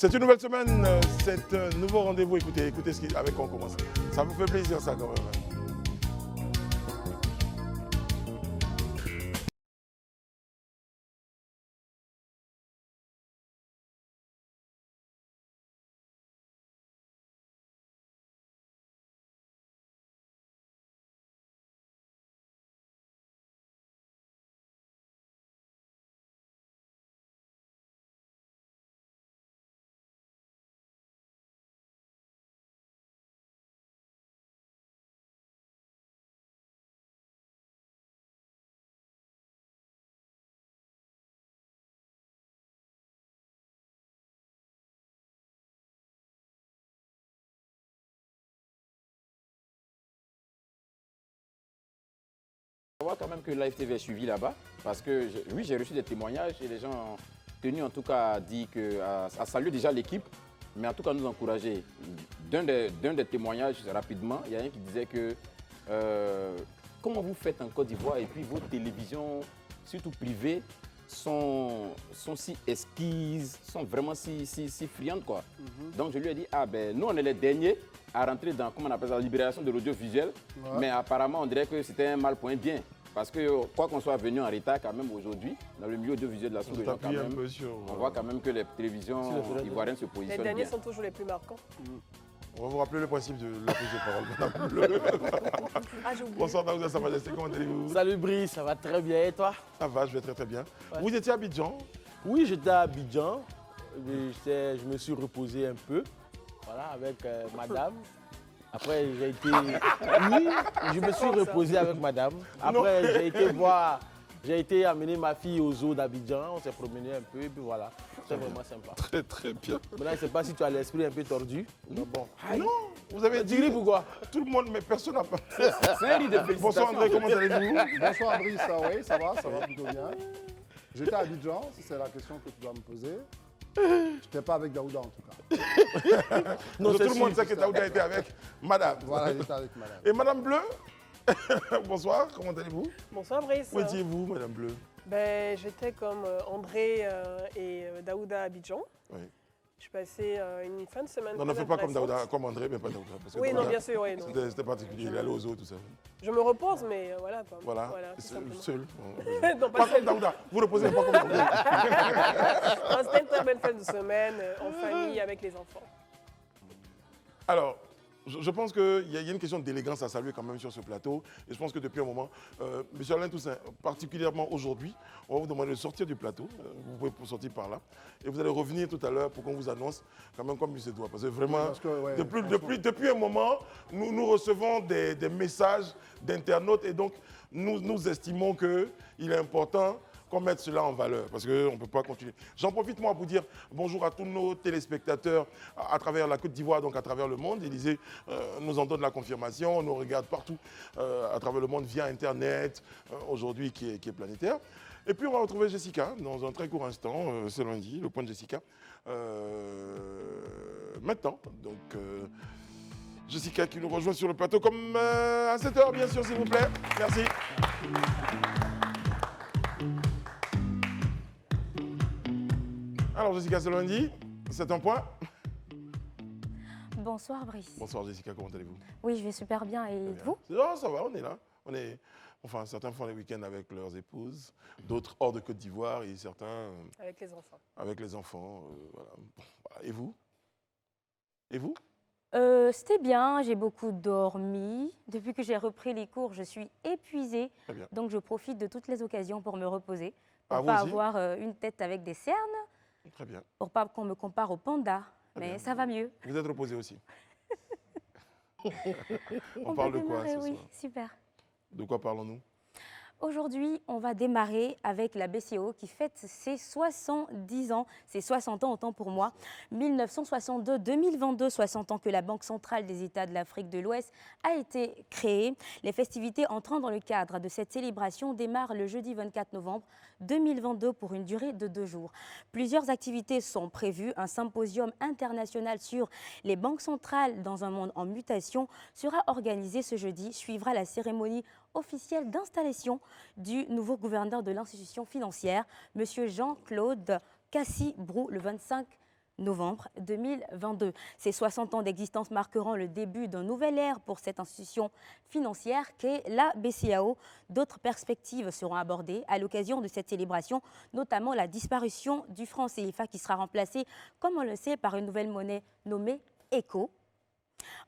C'est une nouvelle semaine, c'est un nouveau rendez-vous. Écoutez avec quoi on commence. Ça vous fait plaisir ça quand même. On voit quand même que Live TV est suivi là-bas, parce que oui, j'ai reçu des témoignages et les gens ont tenu en tout cas à dire à saluer déjà l'équipe, mais en tout cas nous encourager. D'un des témoignages rapidement, il y a un qui disait que comment vous faites en Côte d'Ivoire et puis vos télévisions, surtout privées, sont si esquises, sont vraiment si friandes quoi. Donc je lui ai dit, ah ben nous on est les derniers à rentrer dans, comment on appelle ça, la libération de l'audiovisuel, mais apparemment on dirait que c'était un mal pour un bien. Parce que quoi qu'on soit venu en retard quand même aujourd'hui, dans le milieu audiovisuel de la sous-région quand même, on voit quand même que les télévisions ivoiriennes se positionnent bien. Les derniers sont toujours les plus marquants. On va vous rappeler le principe de la prise de parole. Ah, j'ai oublié. Bonsoir Daouda, Sa Majesté, comment allez-vous? Salut Brice, ça va très bien et toi? Ça va, je vais très bien. Ouais. Vous étiez à Abidjan? Oui, j'étais à Abidjan. Je me suis reposé un peu, voilà, avec madame. Après, j'ai été... Oui, je me suis reposé avec madame. Après, j'ai été amener ma fille au zoo d'Abidjan. On s'est promené un peu et puis voilà. C'est vraiment sympa. Très bien. Maintenant, je ne sais pas si tu as l'esprit un peu tordu. Mais bon. Non, vous avez dit... Pourquoi? Tout le monde, mais personne n'a pas... C'est un lit de félicitations. Bonsoir André, comment allez-vous? Bonsoir Brice, oui, ça va plutôt bien. J'étais à Abidjan, si c'est la question que tu dois me poser. Je n'étais pas avec Daouda en tout cas. Non, tout le monde sait que Daouda était avec madame. Voilà, j'étais avec madame. Et madame Bleu? Bonsoir, comment allez-vous? Bonsoir Brice. Où étiez-vous, madame Bleu? Ben, j'étais comme André et Daouda à Abidjan. Oui. Je suis passé une fin de semaine. Non, ne fais pas comme Daouda, comme André, mais pas Daouda. Parce que Oui, Daouda, non, bien sûr, oui. C'était particulier, il est allé aux eaux, tout ça. Je me repose, mais voilà. Quoi. Voilà, tout simplement. seul. Non, Pas comme Daouda, vous reposez pas comme Daouda. C'était une très belle fin de semaine, en famille, avec les enfants. Alors, je pense qu'il y a une question d'élégance à saluer quand même sur ce plateau. Et je pense que depuis un moment, M. Alain Toussaint, particulièrement aujourd'hui, on va vous demander de sortir du plateau. Vous pouvez sortir par là. Et vous allez revenir tout à l'heure pour qu'on vous annonce quand même comme il se doit. Parce que vraiment, depuis un moment, nous recevons des messages d'internautes. Et donc, nous estimons qu'il est important qu'on mette cela en valeur, parce qu'on ne peut pas continuer. J'en profite, moi, pour dire bonjour à tous nos téléspectateurs à travers la Côte d'Ivoire, donc à travers le monde. Élysée nous en donne la confirmation, on nous regarde partout à travers le monde via Internet, aujourd'hui qui est planétaire. Et puis, on va retrouver Jessica dans un très court instant, ce lundi, le point de Jessica. Maintenant, donc... Jessica qui nous rejoint sur le plateau comme à 7h, bien sûr, s'il vous plaît. Merci. Alors Jessica, c'est lundi, c'est un point. Bonsoir Brice. Bonsoir Jessica, comment allez-vous? Oui, je vais super bien et vous? Oh, ça va, on est là. Enfin, certains font les week-ends avec leurs épouses, d'autres hors de Côte d'Ivoire et certains... Avec les enfants. Avec les enfants, voilà. Et vous? C'était bien, j'ai beaucoup dormi. Depuis que j'ai repris les cours, je suis épuisée. Donc je profite de toutes les occasions pour me reposer, pour ne pas avoir une tête avec des cernes. Très bien. Pour pas qu'on me compare au panda, mais ça va mieux. Vous êtes reposé aussi. On parle de quoi ce soir? Oui, super. De quoi parlons-nous? Aujourd'hui, on va démarrer avec la BCEAO qui fête ses 70 ans, ses 60 ans autant pour moi. 1962-2022, 60 ans que la Banque centrale des États de l'Afrique de l'Ouest a été créée. Les festivités entrant dans le cadre de cette célébration démarrent le jeudi 24 novembre 2022 pour une durée de 2 jours. Plusieurs activités sont prévues. Un symposium international sur les banques centrales dans un monde en mutation sera organisé ce jeudi. Suivra la cérémonie officielle d'installation du nouveau gouverneur de l'institution financière, M. Jean-Claude Cassibrou, le 25 novembre 2022. Ces 60 ans d'existence marqueront le début d'une nouvelle ère pour cette institution financière qu'est la BCEAO. D'autres perspectives seront abordées à l'occasion de cette célébration, notamment la disparition du franc CFA qui sera remplacé, comme on le sait, par une nouvelle monnaie nommée ECO.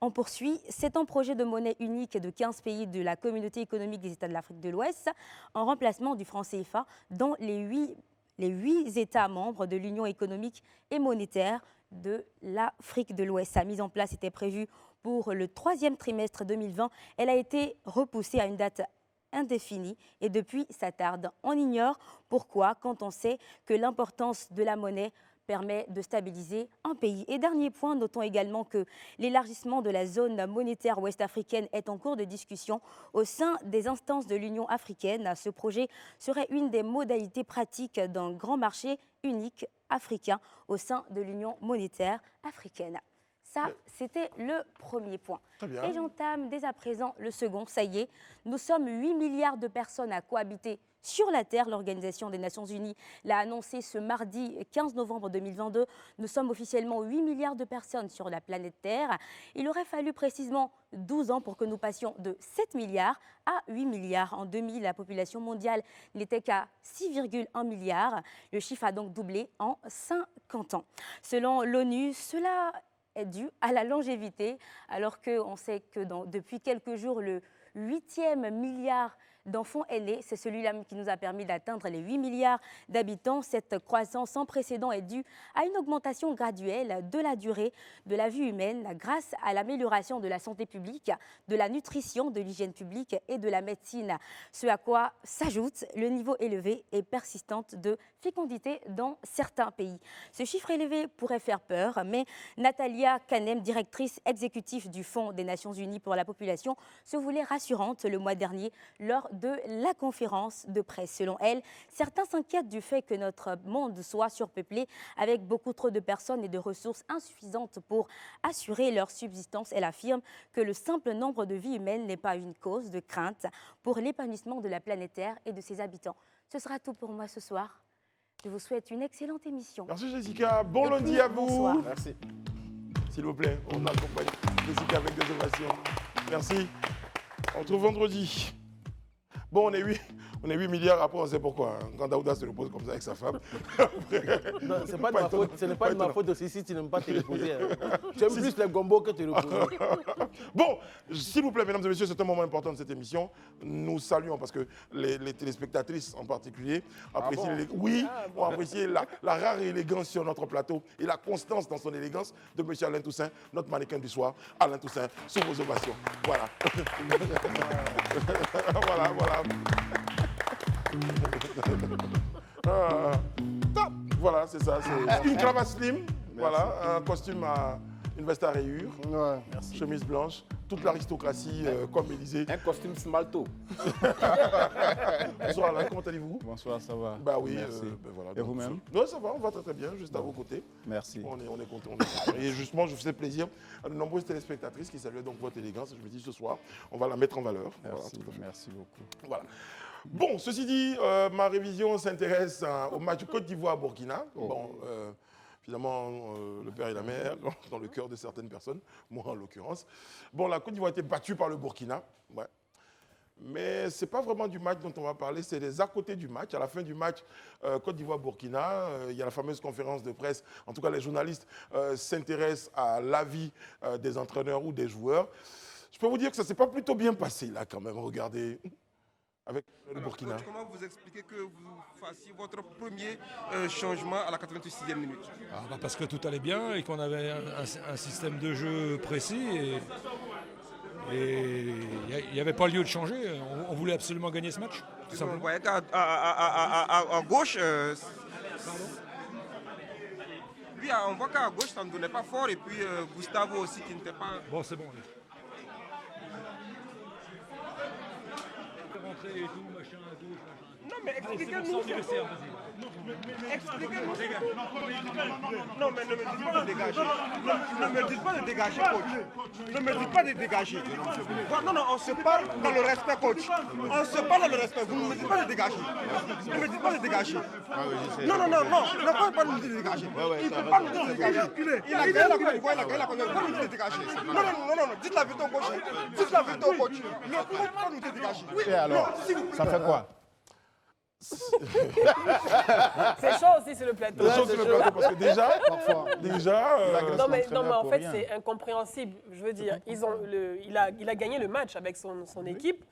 On poursuit. C'est un projet de monnaie unique de 15 pays de la communauté économique des États de l'Afrique de l'Ouest en remplacement du franc CFA dans les 8 États membres de l'Union économique et monétaire de l'Afrique de l'Ouest. Sa mise en place était prévue pour le 3e trimestre 2020. Elle a été repoussée à une date indéfinie et depuis ça tarde. On ignore pourquoi quand on sait que l'importance de la monnaie permet de stabiliser un pays. Et dernier point, notons également que l'élargissement de la zone monétaire ouest-africaine est en cours de discussion au sein des instances de l'Union africaine. Ce projet serait une des modalités pratiques d'un grand marché unique africain au sein de l'Union monétaire africaine. Ça, c'était le premier point. Et j'entame dès à présent le second. Ça y est, nous sommes 8 milliards de personnes à cohabiter sur la Terre. L'Organisation des Nations Unies l'a annoncé ce mardi 15 novembre 2022. Nous sommes officiellement 8 milliards de personnes sur la planète Terre. Il aurait fallu précisément 12 ans pour que nous passions de 7 milliards à 8 milliards. En 2000, la population mondiale n'était qu'à 6,1 milliards. Le chiffre a donc doublé en 50 ans. Selon l'ONU, cela est dû à la longévité, alors qu'on sait que depuis quelques jours, le 8e milliard d'enfants est né. C'est celui-là qui nous a permis d'atteindre les 8 milliards d'habitants. Cette croissance sans précédent est due à une augmentation graduelle de la durée de la vie humaine grâce à l'amélioration de la santé publique, de la nutrition, de l'hygiène publique et de la médecine. Ce à quoi s'ajoute le niveau élevé et persistant de fécondité dans certains pays. Ce chiffre élevé pourrait faire peur, mais Natalia Kanem, directrice exécutive du Fonds des Nations Unies pour la population, se voulait rassurante le mois dernier lors de la conférence de presse. Selon elle, certains s'inquiètent du fait que notre monde soit surpeuplé avec beaucoup trop de personnes et de ressources insuffisantes pour assurer leur subsistance. Elle affirme que le simple nombre de vies humaines n'est pas une cause de crainte pour l'épanouissement de la planète Terre et de ses habitants. Ce sera tout pour moi ce soir. Je vous souhaite une excellente émission. Merci Jessica. Bon lundi à vous. Bonsoir. Merci. S'il vous plaît, on accompagne Jessica avec des ovations. Merci. On se retrouve vendredi. Bon, on est 8 milliards, après on sait pourquoi. Hein. Quand Daouda se repose comme ça avec sa femme. Non, ce n'est pas de ma faute. Ce n'est pas de ma faute aussi si tu n'aimes pas te reposer. Hein. Tu aimes plus les gombo que te reposer. Bon, s'il vous plaît, mesdames et messieurs, c'est un moment important de cette émission. Nous saluons parce que les téléspectatrices en particulier apprécient, ont apprécié la rare élégance sur notre plateau et la constance dans son élégance de M. Alain Toussaint, notre mannequin du soir. Alain Toussaint, sous vos ovations. Voilà. voilà. Top. Voilà, c'est ça. C'est une cravate slim, voilà, un costume à une veste à rayures, chemise blanche, toute l'aristocratie comme Élysée. Un costume smalto. Bonsoir Alain, comment allez-vous? Bonsoir, ça va. Bah oui, merci. Voilà, et vous-même? Non, ça va, on va très très bien, juste à vos côtés. Merci. On est content. Et justement, je faisais plaisir à de nombreuses téléspectatrices qui saluaient donc votre élégance. Je me dis ce soir, on va la mettre en valeur. Merci, voilà, merci beaucoup. Voilà. Bon, ceci dit, ma révision s'intéresse au match Côte d'Ivoire-Burkina. Bon, finalement, le père et la mère, dans le cœur de certaines personnes, moi en l'occurrence. Bon, la Côte d'Ivoire a été battue par le Burkina. Ouais. Mais ce n'est pas vraiment du match dont on va parler, c'est des à côté du match. À la fin du match Côte d'Ivoire-Burkina, il y a la fameuse conférence de presse. En tout cas, les journalistes s'intéressent à l'avis des entraîneurs ou des joueurs. Je peux vous dire que ça ne s'est pas plutôt bien passé, là, quand même. Regardez. Avec le Burkina. Comment vous expliquez que vous fassiez votre premier changement à la 86e minute? Parce que tout allait bien et qu'on avait un système de jeu précis et il n'y avait pas lieu de changer. On voulait absolument gagner ce match. Tout simplement. On voyait qu'à gauche, on voit qu'à gauche ça ne donnait pas fort et puis Gustavo aussi qui n'était pas... Bon, c'est bon. rentrer et tout, machin, à gauche, machin. Non, mais expliquez-nous. Expliquez-nous. Non, mais ne me dites pas de dégager. Ne me dites pas de dégager, coach. Ne me dites pas de dégager. Non, non, on se parle dans le respect, coach. On se parle dans le respect. Vous ne me dites pas de dégager. Ne me dites pas de dégager. Non, non, non, non. Ne pouvez pas nous dire de dégager. Il ne peut pas nous dire de dégager. Il a gagné la Côte d'Ivoire, il a gagné la Côte d'Ivoire. Pourquoi nous dire de dégager? Non, non, non, non, non. Dites la vérité au coach. Dites la vérité au coach. Ne pouvez pas nous dire de dégager. Et alors, ça fait quoi? C'est chaud aussi sur le plateau. Les choses sur le plateau, parce que déjà, Non, mais en fait, c'est incompréhensible. Je veux dire, il a gagné le match avec son équipe.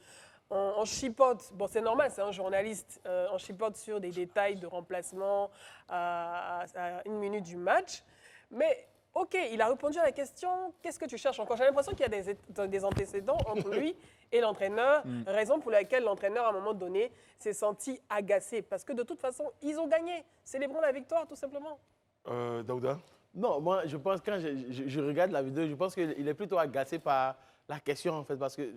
On chipote, bon c'est normal, c'est un journaliste, on chipote sur des détails de remplacement à 1 minute du match. Mais ok, il a répondu à la question, qu'est-ce que tu cherches encore? J'ai l'impression qu'il y a des antécédents entre lui et l'entraîneur, raison pour laquelle l'entraîneur, à un moment donné, s'est senti agacé. Parce que de toute façon, ils ont gagné. Célébrons la victoire, tout simplement. Daouda? Non, moi, je pense, quand je regarde la vidéo, je pense qu'il est plutôt agacé par la question, en fait, parce que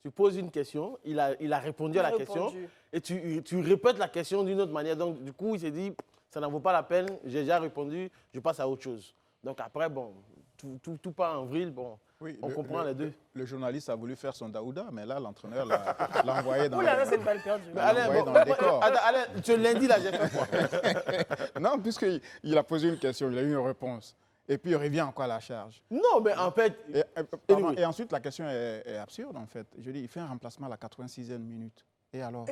tu poses une question, il a répondu à la question, et tu répètes la question d'une autre manière. Donc, du coup, il s'est dit, ça n'en vaut pas la peine, j'ai déjà répondu, je passe à autre chose. Donc après, bon, tout part en vrille, bon, oui, on comprend les deux. Le journaliste a voulu faire son Daouda, mais là, l'entraîneur l'a envoyé dans, là, c'est une balle perdue. dans le décor. Alain, tu lundi, là, j'ai fait quoi? Non, puisqu'il a posé une question, il a eu une réponse. Et puis, il revient encore à la charge. Non, mais en fait... Et ensuite, la question est absurde, en fait. Je dis, il fait un remplacement à la 86e minute. Et alors?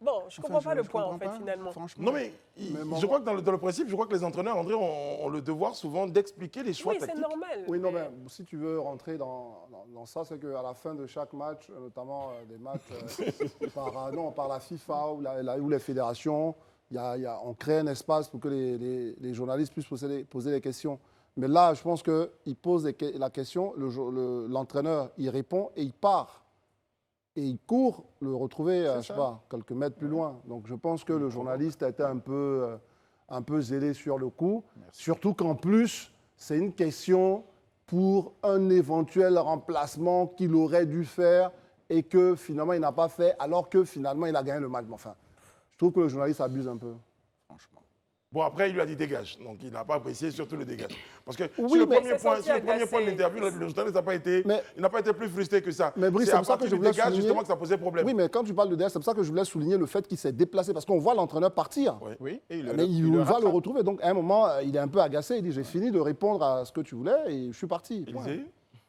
Bon, je ne comprends pas le point, en fait, finalement. Non, mais je crois que dans le principe, je crois que les entraîneurs, André, ont le devoir souvent d'expliquer les choix tactiques. Oui, c'est normal. Oui, non, mais si tu veux rentrer dans ça, c'est qu'à la fin de chaque match, notamment des matchs par la FIFA ou les fédérations, on crée un espace pour que les journalistes puissent poser des questions. Mais là, je pense qu'il pose la question, l'entraîneur, il répond et il part. Et il court le retrouver, je sais pas, quelques mètres plus loin. Donc je pense que le journaliste a été un peu zélé sur le coup. Merci. Surtout qu'en plus, c'est une question pour un éventuel remplacement qu'il aurait dû faire et que finalement il n'a pas fait, alors que finalement il a gagné le match. Enfin, je trouve que le journaliste abuse un peu. Franchement. Bon, après, il lui a dit dégage. Donc, il n'a pas apprécié surtout le dégage. Parce que oui, sur le premier point de l'interview, le journaliste n'a pas été, il n'a pas été plus frustré que ça. Mais Brice, c'est pour ça que je voulais souligner justement que ça posait problème. Oui, mais quand tu parles de dégage, c'est pour ça que je voulais souligner le fait qu'il s'est déplacé. Parce qu'on voit l'entraîneur partir. Oui, mais il va le retrouver. Donc, à un moment, il est un peu agacé. Il dit, j'ai fini de répondre à ce que tu voulais et je suis parti.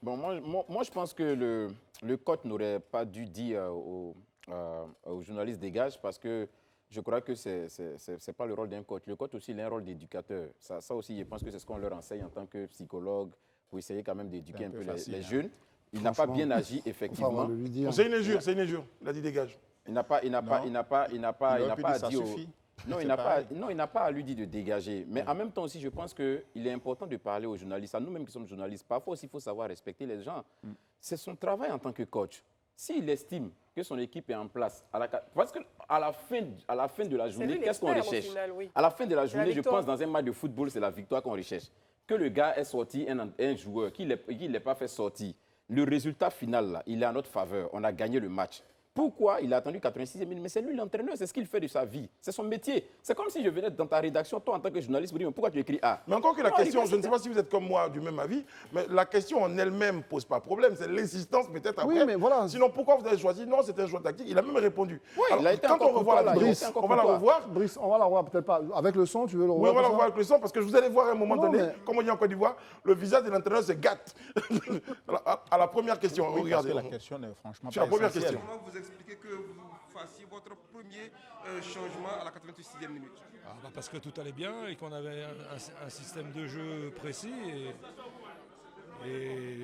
Bon, moi, je pense que le coach n'aurait pas dû dire aux journalistes dégage parce que je crois que ce n'est pas le rôle d'un coach. Le coach aussi, il a un rôle d'éducateur. Ça aussi, je pense que c'est ce qu'on leur enseigne en tant que psychologue pour essayer quand même d'éduquer un peu les jeunes. Il n'a pas bien agi, effectivement. C'est une injure, c'est une injure. Il a dit dégage. Il n'a pas dit Non, il n'a pas à lui dire de dégager. Mais en même temps aussi, je pense qu'il est important de parler aux journalistes. À nous-mêmes qui sommes journalistes, parfois aussi, il faut savoir respecter les gens. C'est son travail en tant que coach. S'il estime que son équipe est en place, parce qu'à la fin de la journée, qu'est-ce qu'on recherche? À la fin de la journée, je pense, dans un match de football, c'est la victoire qu'on recherche. Que le gars ait sorti un joueur, qu'il ne l'ait pas fait sortir, le résultat final, là, il est en notre faveur. On a gagné le match. Pourquoi il a attendu 86e minute? Mais c'est lui l'entraîneur, c'est ce qu'il fait de sa vie. C'est son métier. C'est comme si je venais dans ta rédaction, toi en tant que journaliste, me dire pourquoi tu écris A? Mais encore que la question, je ne sais pas si vous êtes comme moi du même avis, mais la question en elle-même ne pose pas problème. C'est l'insistance peut-être après. Oui, mais voilà. Sinon, pourquoi vous avez choisi? Non, c'était un choix tactique. Il a même répondu. Oui, alors, il a été quand on revoit la vidéo, on va la revoir. Brice, on va la revoir peut-être pas. Avec le son, tu veux le revoir? Oui, on va la revoir avec le son parce que vous allez voir à un moment donné, comme on dit en Côte d'Ivoire, le visage de l'entraîneur se gâte. À la première question, regardez. La question n'est franchement pas la première question. Comment vous expliquez que vous fassiez votre premier changement à la 86e minute? Parce que tout allait bien et qu'on avait un système de jeu précis et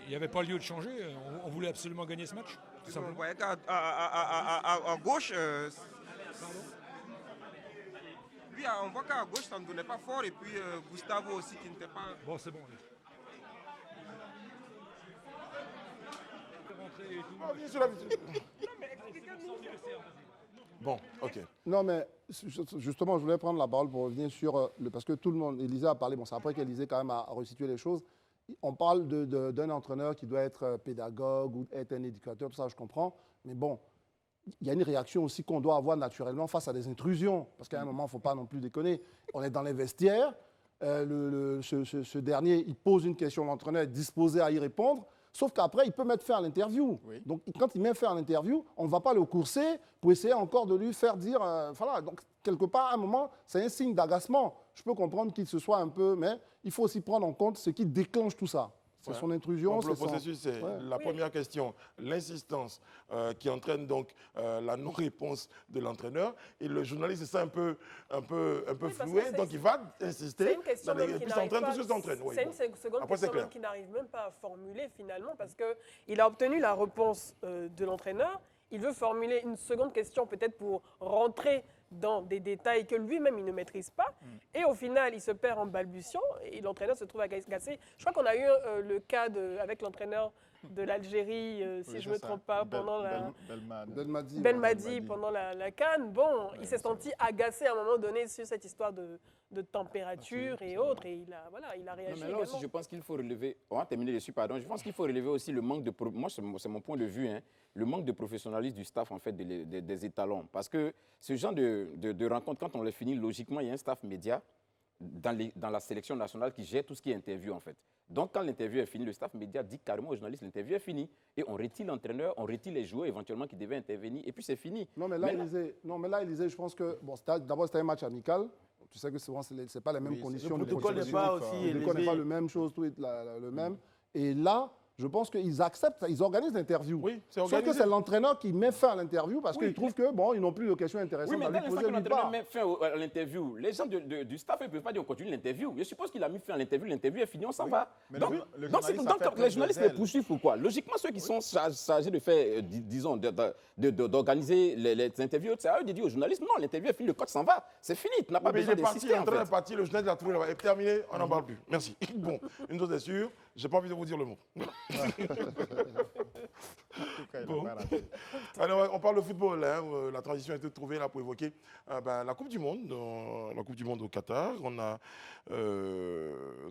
il n'y avait pas lieu de changer. On voulait absolument gagner ce match. On voyait qu'à gauche, oui, on voit qu'à gauche ça ne donnait pas fort et puis Gustavo aussi qui n'était pas... Bon, c'est bon. Bon, ok. Non, mais justement, je voulais prendre la parole pour revenir sur parce que tout le monde, Élisée a parlé, bon, c'est après qu'Élisée quand même a resitué les choses. On parle d'un entraîneur qui doit être pédagogue ou être un éducateur, tout ça, je comprends. Mais bon, il y a une réaction aussi qu'on doit avoir naturellement face à des intrusions. Parce qu'à un moment, il ne faut pas non plus déconner. On est dans les vestiaires. Ce dernier, il pose une question, l'entraîneur est disposé à y répondre. Sauf qu'après, il peut mettre fin à l'interview. Oui. Donc, quand il met fin à l'interview, on ne va pas le courser pour essayer encore de lui faire dire... voilà. Donc, quelque part, à un moment, c'est un signe d'agacement. Je peux comprendre qu'il se soit un peu... Mais il faut aussi prendre en compte ce qui déclenche tout ça. C'est son intrusion. Donc, le processus, c'est la première question, l'insistance qui entraîne donc la non-réponse de l'entraîneur. Et le journaliste, c'est ça un peu floué, donc il va insister. C'est une question même qui n'arrive pas. C'est une seconde question même qui n'arrive même pas à formuler finalement, parce qu'il a obtenu la réponse de l'entraîneur. Il veut formuler une seconde question peut-être pour rentrer dans des détails que lui-même, il ne maîtrise pas. Et au final, il se perd en balbutiant et l'entraîneur se trouve agacé. Je crois qu'on a eu le cas avec l'entraîneur de l'Algérie, si je ne me trompe pas, pendant Belmadi, pendant la CAN. Bon, il s'est senti agacé à un moment donné sur cette histoire de température et autres. Et il a réagi. Non, mais là aussi, je pense qu'il faut relever... On va terminer dessus, pardon. Je pense qu'il faut relever aussi le manque de... Moi, c'est mon point de vue, hein, le manque de professionnalisme du staff, en fait, des étalons. Parce que ce genre de rencontre, quand on les finit, logiquement, il y a un staff média dans la sélection nationale qui gère tout ce qui est interview, en fait. Donc, quand l'interview est finie, le staff média dit carrément aux journalistes, l'interview est finie. Et on retire l'entraîneur, on retire les joueurs éventuellement qui devaient intervenir, et puis c'est fini. Non, mais là, Élisée, je pense que... Bon, d'abord, c'était un match amical. Tu sais que souvent, ce n'est pas les mêmes conditions. Le protocole n'est pas aussi... Le protocole n'est pas le même chose, tout est le même. Et là... Je pense qu'ils acceptent, ils organisent l'interview. Oui, c'est organisé. organisé. Sauf que c'est l'entraîneur qui met fin à l'interview parce qu'ils trouvent que ils n'ont plus de questions intéressantes à lui poser. Oui, mais dès l'entraîneur met fin à l'interview, les gens du staff ne peuvent pas dire on continue l'interview. Je suppose qu'il a mis fin à l'interview est finie, on s'en va. Donc, les journalistes les poursuivent pourquoi? Logiquement, ceux qui sont chargés de faire, disons, d'organiser les interviews, c'est à eux de dire aux journalistes, non, l'interview est finie, le coach s'en va. C'est fini, tu n'as pas besoin d'insister. L'entraîneur est parti, le journaliste l'a trouvé là-bas. Terminé, on n'en parle plus. Merci. Bon, une chose est sûre, je n'ai pas envie de vous dire le mot. Bon. Alors, on parle de football. Hein. La transition a été trouvée là pour évoquer la Coupe du Monde, au Qatar. On a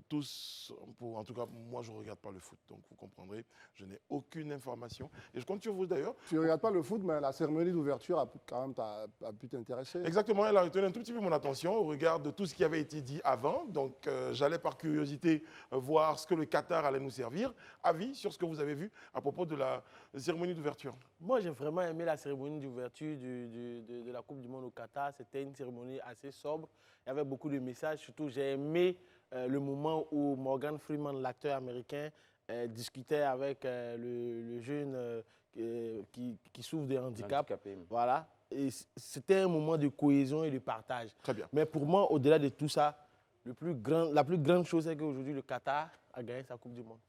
tous, en tout cas, moi, je ne regarde pas le foot, donc vous comprendrez, je n'ai aucune information. Et je compte sur vous d'ailleurs. Tu ne regardes pas le foot, mais la cérémonie d'ouverture a quand même pu t'intéresser. Exactement, elle a retenu un tout petit peu mon attention au regard de tout ce qui avait été dit avant. Donc, j'allais par curiosité voir ce que le Qatar allait nous servir. Avis sur ce que vous avez vu à propos de la cérémonie d'ouverture. Moi, j'ai vraiment aimé la cérémonie d'ouverture de la Coupe du Monde au Qatar. C'était une cérémonie assez sobre. Il y avait beaucoup de messages. Surtout, j'ai aimé le moment où Morgan Freeman, l'acteur américain, discutait avec le jeune qui souffre de handicap. Voilà. Et c'était un moment de cohésion et de partage. Très bien. Mais pour moi, au-delà de tout ça, la plus grande chose, c'est qu'aujourd'hui, le Qatar a gagné sa Coupe du Monde.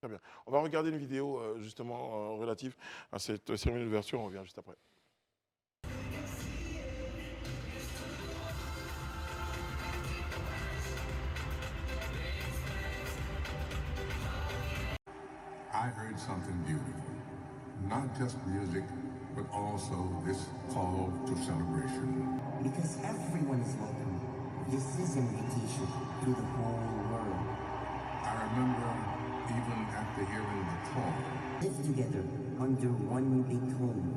Très bien. On va regarder une vidéo justement relative à cette cérémonie d'ouverture. On revient juste après. I heard something beautiful. Not just music, but also this call to celebration. Because everyone is welcome. This is an invitation to the whole world. I remember even after hearing the call. Live together under one big home.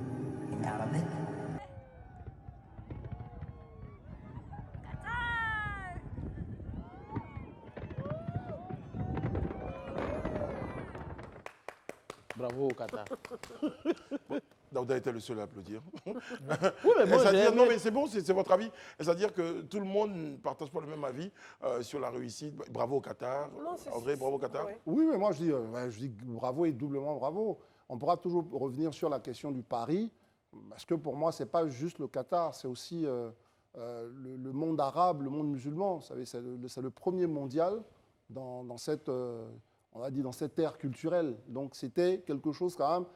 In Arabic, Bravo au Qatar. Daouda était le seul à applaudir. Oui, mais moi, non, mais c'est bon, c'est votre avis. C'est-à-dire que tout le monde ne partage pas le même avis sur la réussite. Bravo au Qatar. André, bravo au Qatar. Oui, mais moi, je dis bravo et doublement bravo. On pourra toujours revenir sur la question du pari, parce que pour moi, ce n'est pas juste le Qatar, c'est aussi le monde arabe, le monde musulman. Vous savez, c'est le premier mondial dans cette, on va dire, dans cette ère culturelle. Donc, c'était quelque chose quand même.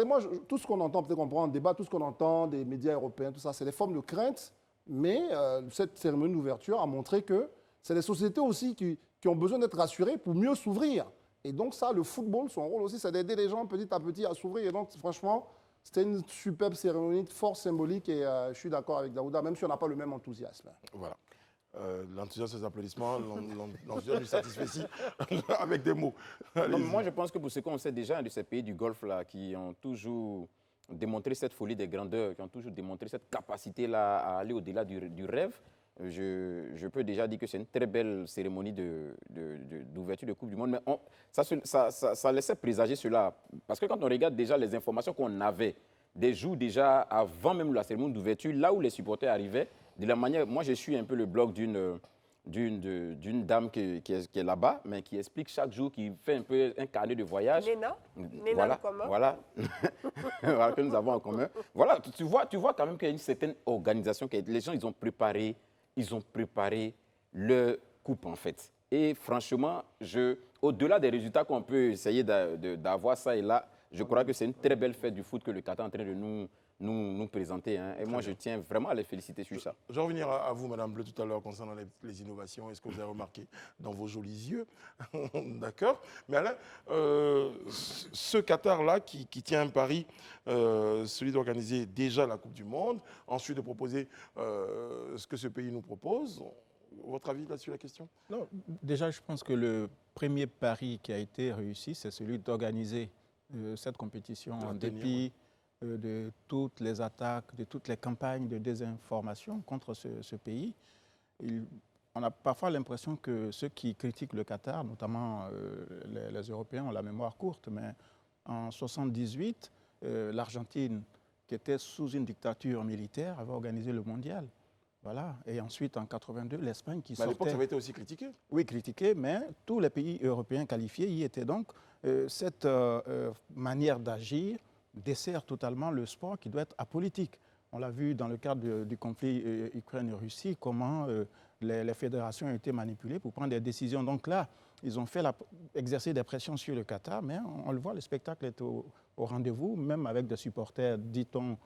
Moi, tout ce qu'on entend, peut-être qu'on pourra en débat, tout ce qu'on entend des médias européens, tout ça, c'est des formes de crainte. Mais cette cérémonie d'ouverture a montré que c'est les sociétés aussi qui ont besoin d'être rassurées pour mieux s'ouvrir. Et donc ça, le football, son rôle aussi, c'est d'aider les gens petit à petit à s'ouvrir. Et donc, franchement, c'était une superbe cérémonie, fort symbolique. Et je suis d'accord avec Daouda, même si on n'a pas le même enthousiasme. Voilà. L'enthousiasme des applaudissements, l'enthousiasme du satisfait avec des mots. Non, moi, je pense que pour ce qu'on sait déjà de ces pays du Golfe là, qui ont toujours démontré cette folie des grandeurs, qui ont toujours démontré cette capacité-là à aller au-delà du rêve. Je peux déjà dire que c'est une très belle cérémonie d'ouverture de Coupe du Monde. Mais ça laissait présager cela. Parce que quand on regarde déjà les informations qu'on avait des jours déjà avant même la cérémonie d'ouverture, là où les supporters arrivaient, de la manière... Moi, je suis un peu le blog d'une dame qui est là-bas, mais qui explique chaque jour, qui fait un peu un carnet de voyage. Néna Voilà, en commun. voilà. Voilà, que nous avons en commun. Voilà, tu vois quand même qu'il y a une certaine organisation. Les gens, ils ont préparé leur coupe, en fait. Et franchement, au-delà des résultats qu'on peut essayer d'avoir ça et là, je crois que c'est une très belle fête du foot que le Qatar est en train de nous présenter. Hein. Et moi, je tiens vraiment à les féliciter sur ça. Je vais revenir à vous, Madame Bleu, tout à l'heure, concernant les innovations. Est-ce que vous avez remarqué dans vos jolis yeux? D'accord. Mais Alain, ce Qatar-là qui tient un pari, celui d'organiser déjà la Coupe du Monde, ensuite de proposer ce que ce pays nous propose, votre avis là-dessus, la question? Non, déjà, je pense que le premier pari qui a été réussi, c'est celui d'organiser cette compétition en dépit de toutes les attaques, de toutes les campagnes de désinformation contre ce pays. On a parfois l'impression que ceux qui critiquent le Qatar, notamment les Européens, ont la mémoire courte, mais en 1978, l'Argentine, qui était sous une dictature militaire, avait organisé le mondial. Voilà. Et ensuite, en 82, l'Espagne qui sortait... À l'époque, ça avait été aussi critiqué. Oui, critiqué, mais tous les pays européens qualifiés y étaient. Donc, cette manière d'agir dessert totalement le sport qui doit être apolitique. On l'a vu dans le cadre du conflit Ukraine-Russie, comment les fédérations ont été manipulées pour prendre des décisions. Donc là, ils ont fait exercer des pressions sur le Qatar, mais on le voit, le spectacle est au rendez-vous, même avec des supporters, dit-on,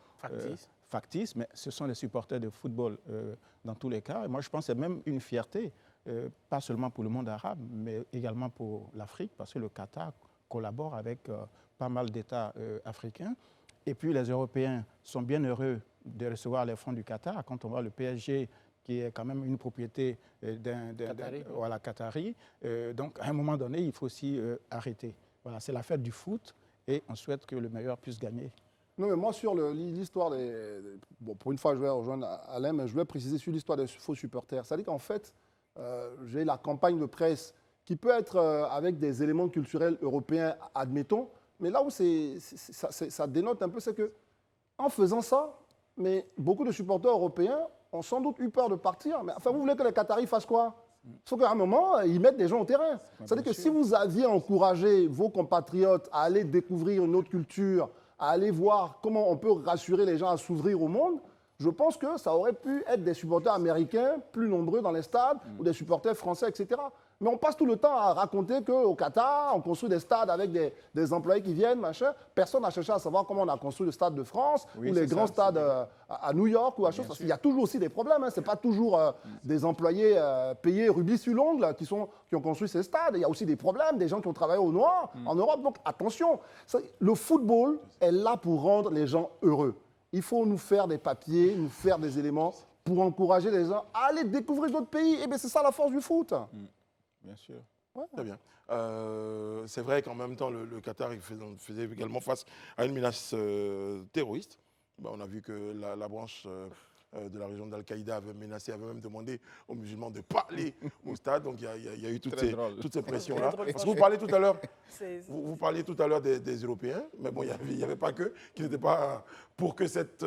factices, mais ce sont des supporters de football dans tous les cas. Et moi, je pense que c'est même une fierté, pas seulement pour le monde arabe, mais également pour l'Afrique, parce que le Qatar collabore avec pas mal d'États africains. Et puis, les Européens sont bien heureux de recevoir les fonds du Qatar. Quand on voit le PSG, qui est quand même une propriété d'un Qatari. Donc, à un moment donné, il faut aussi arrêter. Voilà, c'est la fête du foot et on souhaite que le meilleur puisse gagner. Non, mais moi, sur l'histoire Bon, pour une fois, je vais rejoindre Alain, mais je vais préciser sur l'histoire des faux supporters. C'est-à-dire qu'en fait, j'ai la campagne de presse qui peut être avec des éléments culturels européens, admettons, mais là où ça dénote un peu, c'est que en faisant ça, mais beaucoup de supporters européens ont sans doute eu peur de partir. Mais enfin, vous voulez que les Qataris fassent quoi? Il faut qu'à un moment, ils mettent des gens au terrain. C'est-à-dire que si vous aviez encouragé vos compatriotes à aller découvrir une autre culture, à aller voir comment on peut rassurer les gens à s'ouvrir au monde, je pense que ça aurait pu être des supporters américains plus nombreux dans les stades ou des supporters français, etc. Mais on passe tout le temps à raconter qu'au Qatar, on construit des stades avec des employés qui viennent, machin. Personne n'a cherché à savoir comment on a construit le stade de France ou les grands stades à New York ou à chose. Parce qu'il y a toujours aussi des problèmes. Hein. Ce n'est pas toujours des employés payés rubis sur l'ongle qui ont construit ces stades. Il y a aussi des problèmes, des gens qui ont travaillé au noir en Europe. Donc attention, le football est là pour rendre les gens heureux. Il faut nous faire des papiers, nous faire des éléments pour encourager les gens à aller découvrir d'autres pays. Et bien c'est ça la force du foot. Bien sûr. Ouais. Très bien. C'est vrai qu'en même temps, le Qatar faisait également face à une menace terroriste. On a vu que la branche de la région d'Al-Qaïda avait menacé, avait même demandé aux musulmans de ne pas aller au stade. Donc il y a eu toutes ces pressions-là. Parce que vous parliez tout à l'heure, vous parliez tout à l'heure des Européens, mais bon, il n'y avait pas que, qui n'étaient pas pour que cette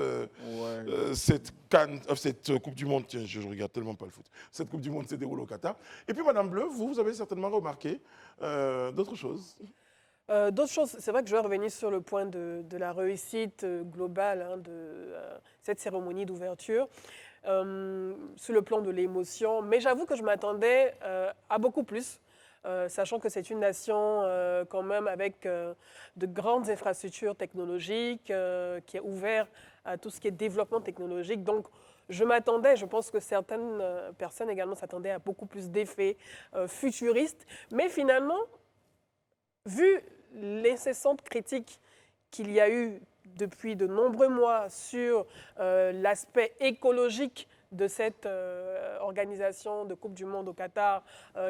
Coupe du Monde, tiens, je ne regarde tellement pas le foot, cette Coupe du Monde se déroule au Qatar. Et puis, Madame Bleu, vous avez certainement remarqué d'autres choses. D'autres choses, c'est vrai que je vais revenir sur le point de la réussite globale de cette cérémonie d'ouverture, sur le plan de l'émotion, mais j'avoue que je m'attendais à beaucoup plus, sachant que c'est une nation quand même avec de grandes infrastructures technologiques, qui est ouverte à tout ce qui est développement technologique. Donc, je m'attendais, je pense que certaines personnes également s'attendaient à beaucoup plus d'effets futuristes, mais finalement, vu l'incessante critique qu'il y a eu depuis de nombreux mois sur l'aspect écologique de cette organisation de Coupe du Monde au Qatar,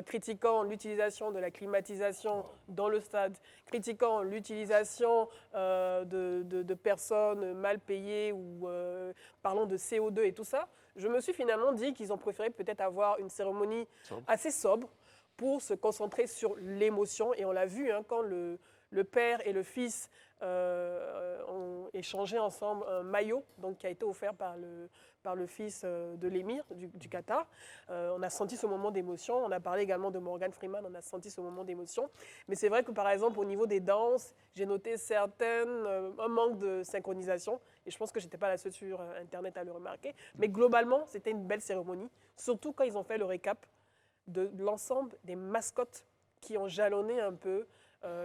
critiquant l'utilisation de la climatisation dans le stade, critiquant l'utilisation de personnes mal payées ou parlant de CO2 et tout ça, je me suis finalement dit qu'ils ont préféré peut-être avoir une cérémonie assez sobre pour se concentrer sur l'émotion. Et on l'a vu quand le père et le fils ont échangé ensemble un maillot qui a été offert par le fils de l'émir du Qatar. On a senti ce moment d'émotion. On a parlé également de Morgan Freeman, on a senti ce moment d'émotion. Mais c'est vrai que par exemple, au niveau des danses, j'ai noté un manque de synchronisation. Et je pense que je n'étais pas la seule sur Internet à le remarquer. Mais globalement, c'était une belle cérémonie, surtout quand ils ont fait le récap de l'ensemble des mascottes qui ont jalonné un peu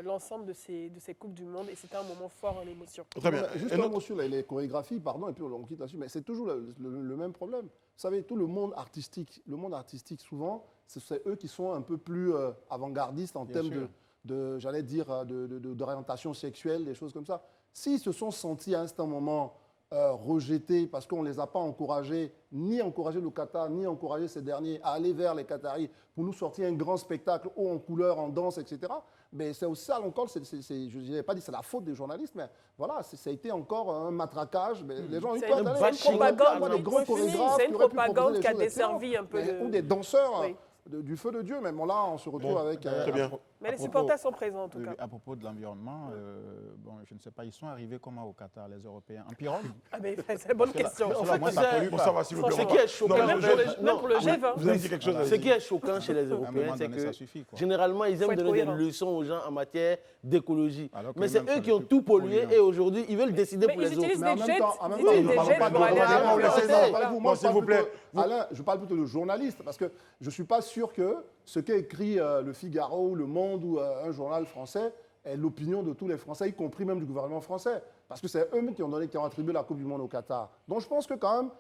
l'ensemble de ces Coupes du Monde, et c'était un moment fort en émotion. Très bien. Juste un mot sur les chorégraphies, pardon, et puis on quitte là-dessus, mais c'est toujours le même problème. Vous savez, tout le monde artistique souvent, c'est eux qui sont un peu plus avant-gardistes en termes j'allais dire, d'orientation sexuelle, des choses comme ça. S'ils se sont sentis à un certain moment rejetés parce qu'on ne les a pas encouragés, ni encouragé le Qatar, ni encouragé ces derniers à aller vers les Qataris pour nous sortir un grand spectacle haut en couleur, en danse, etc. Mais c'est aussi ça encore, je n'avais pas dit c'est la faute des journalistes, mais voilà, ça a été encore un matraquage. Mais les gens ont eu peur d'aller. C'est une propagande qui a desservi un peu ou des danseurs. Oui. Du feu de Dieu, même là, on se retrouve avec... Très bien. Mais les supporters sont présents, en tout cas. À propos de l'environnement, je ne sais pas, ils sont arrivés comment au Qatar, les Européens? En pirogue? Ah, mais c'est une bonne question. Ce qui est choquant... Même pour le G20. Vous avez dit quelque chose? Ce qui est choquant chez les Européens, c'est que généralement, ils aiment donner des leçons aux gens en matière d'écologie. Mais c'est eux qui ont tout pollué et aujourd'hui, ils veulent décider pour les autres. Mais ils utilisent des jets pour aller à... Moi, s'il vous plaît. Alain, je parle plutôt de journaliste, parce que je ne suis pas sûr que ce qu'a écrit Le Figaro ou Le Monde ou un journal français est l'opinion de tous les Français, y compris même du gouvernement français. Parce que c'est eux-mêmes qui ont attribué la Coupe du Monde au Qatar. Donc je pense que quand même,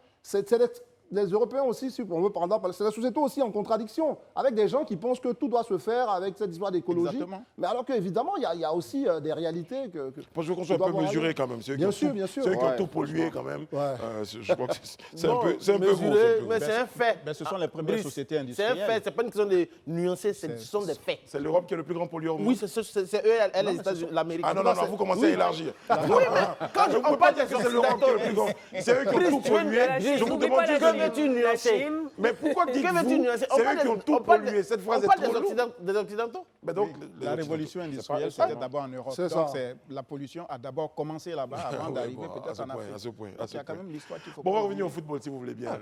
les Européens aussi, si on veut prendre, c'est la société aussi en contradiction, avec des gens qui pensent que tout doit se faire avec cette histoire d'écologie. Mais alors qu'évidemment, il y a aussi des réalités que je veux qu'on soit un peu mesuré quand même. Bien sûr. Ceux qui ont tout pollué quand même. Je crois que c'est un peu gros. Mais c'est un fait. Mais ce sont les premières sociétés industrielles. C'est un fait, c'est pas une question de nuancer, ce sont des faits. C'est l'Europe qui est le plus grand pollueur au monde. Oui, c'est eux, les États-Unis, l'Amérique. Ah non, vous commencez à élargir. Oui, mais quand on parle des Occidentaux, c'est eux qui ont tout pollué. Je vous demande juste que veux-tu nuancer? Mais pourquoi dites-vous c'est eux qui ont tout pollué? Cette phrase est trop lourde. Des Occidentaux. La révolution industrielle, c'était d'abord en Europe. Donc la pollution a d'abord commencé là-bas avant d'arriver peut-être en Afrique. À ce point. Il y a quand même l'histoire qu'il faut... Bon, on va revenir au football si vous voulez bien.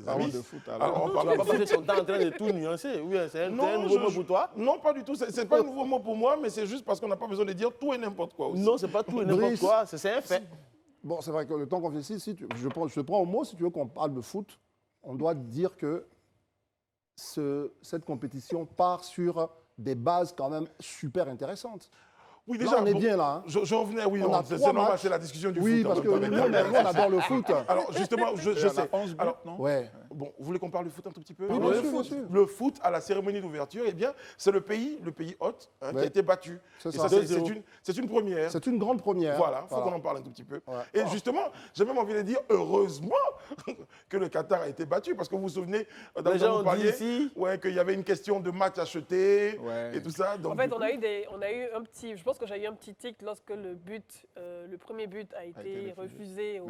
Parlons de foot. Alors, on parle pas passer son temps en train de tout nuancer. Oui, c'est un nouveau mot pour toi? Non, pas du tout. C'est pas un nouveau mot pour moi, mais c'est juste parce qu'on n'a pas besoin de dire tout et n'importe quoi aussi. Non, c'est pas tout et n'importe quoi. C'est un fait. Bon, c'est vrai que le temps qu'on fait ici, je te prends au mot, si tu veux qu'on parle de foot, on doit dire que cette compétition part sur des bases quand même super intéressantes. Oui, déjà, là, on est bien là. Hein. Je revenais, oui, c'est normal, c'est la discussion du foot. Oui, parce que nous, on adore le foot. Alors, justement, je sais. 11 buts, non? Ouais. Bon, vous voulez qu'on parle du foot un tout petit peu? Oui, bien sûr. Le foot, à la cérémonie d'ouverture, eh bien, c'est le pays hôte qui a été battu. Et ça, c'est une première. C'est une grande première. Voilà, il faut qu'on en parle un tout petit peu. Ouais. Et justement, j'ai même envie de dire, heureusement que le Qatar a été battu, parce que vous vous souvenez, dans vous parliez, qu'il y avait une question de match acheté et tout ça. Donc, en fait, on a eu un petit... Je pense que j'ai eu un petit tic lorsque le premier but a été refusé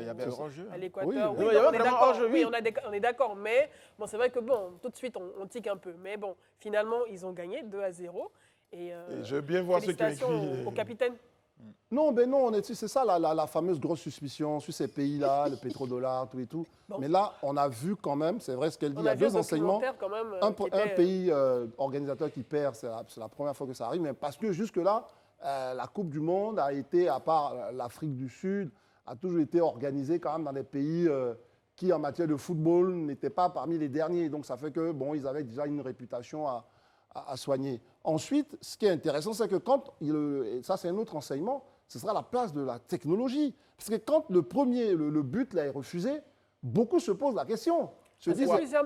à l'Équateur. Oui, on est d'accord, mais bon, c'est vrai que tout de suite, on tique un peu. Mais bon, finalement, ils ont gagné 2-0. Et je veux bien voir ceux qui ont écrit... au capitaine. Non, ben non, c'est ça la fameuse grosse suspicion sur ces pays-là, le pétrodollar, tout et tout. Bon. Mais là, on a vu quand même, c'est vrai ce qu'elle dit, il y a deux enseignements. Un pays organisateur qui perd, c'est la première fois que ça arrive, mais parce que jusque-là, la Coupe du Monde a été, à part l'Afrique du Sud, a toujours été organisée quand même dans des pays qui, en matière de football, n'étaient pas parmi les derniers. Donc ça fait que, ils avaient déjà une réputation à soigner. Ensuite, ce qui est intéressant, c'est que et ça c'est un autre enseignement, ce sera la place de la technologie. Parce que quand le but là, est refusé, beaucoup se posent la question.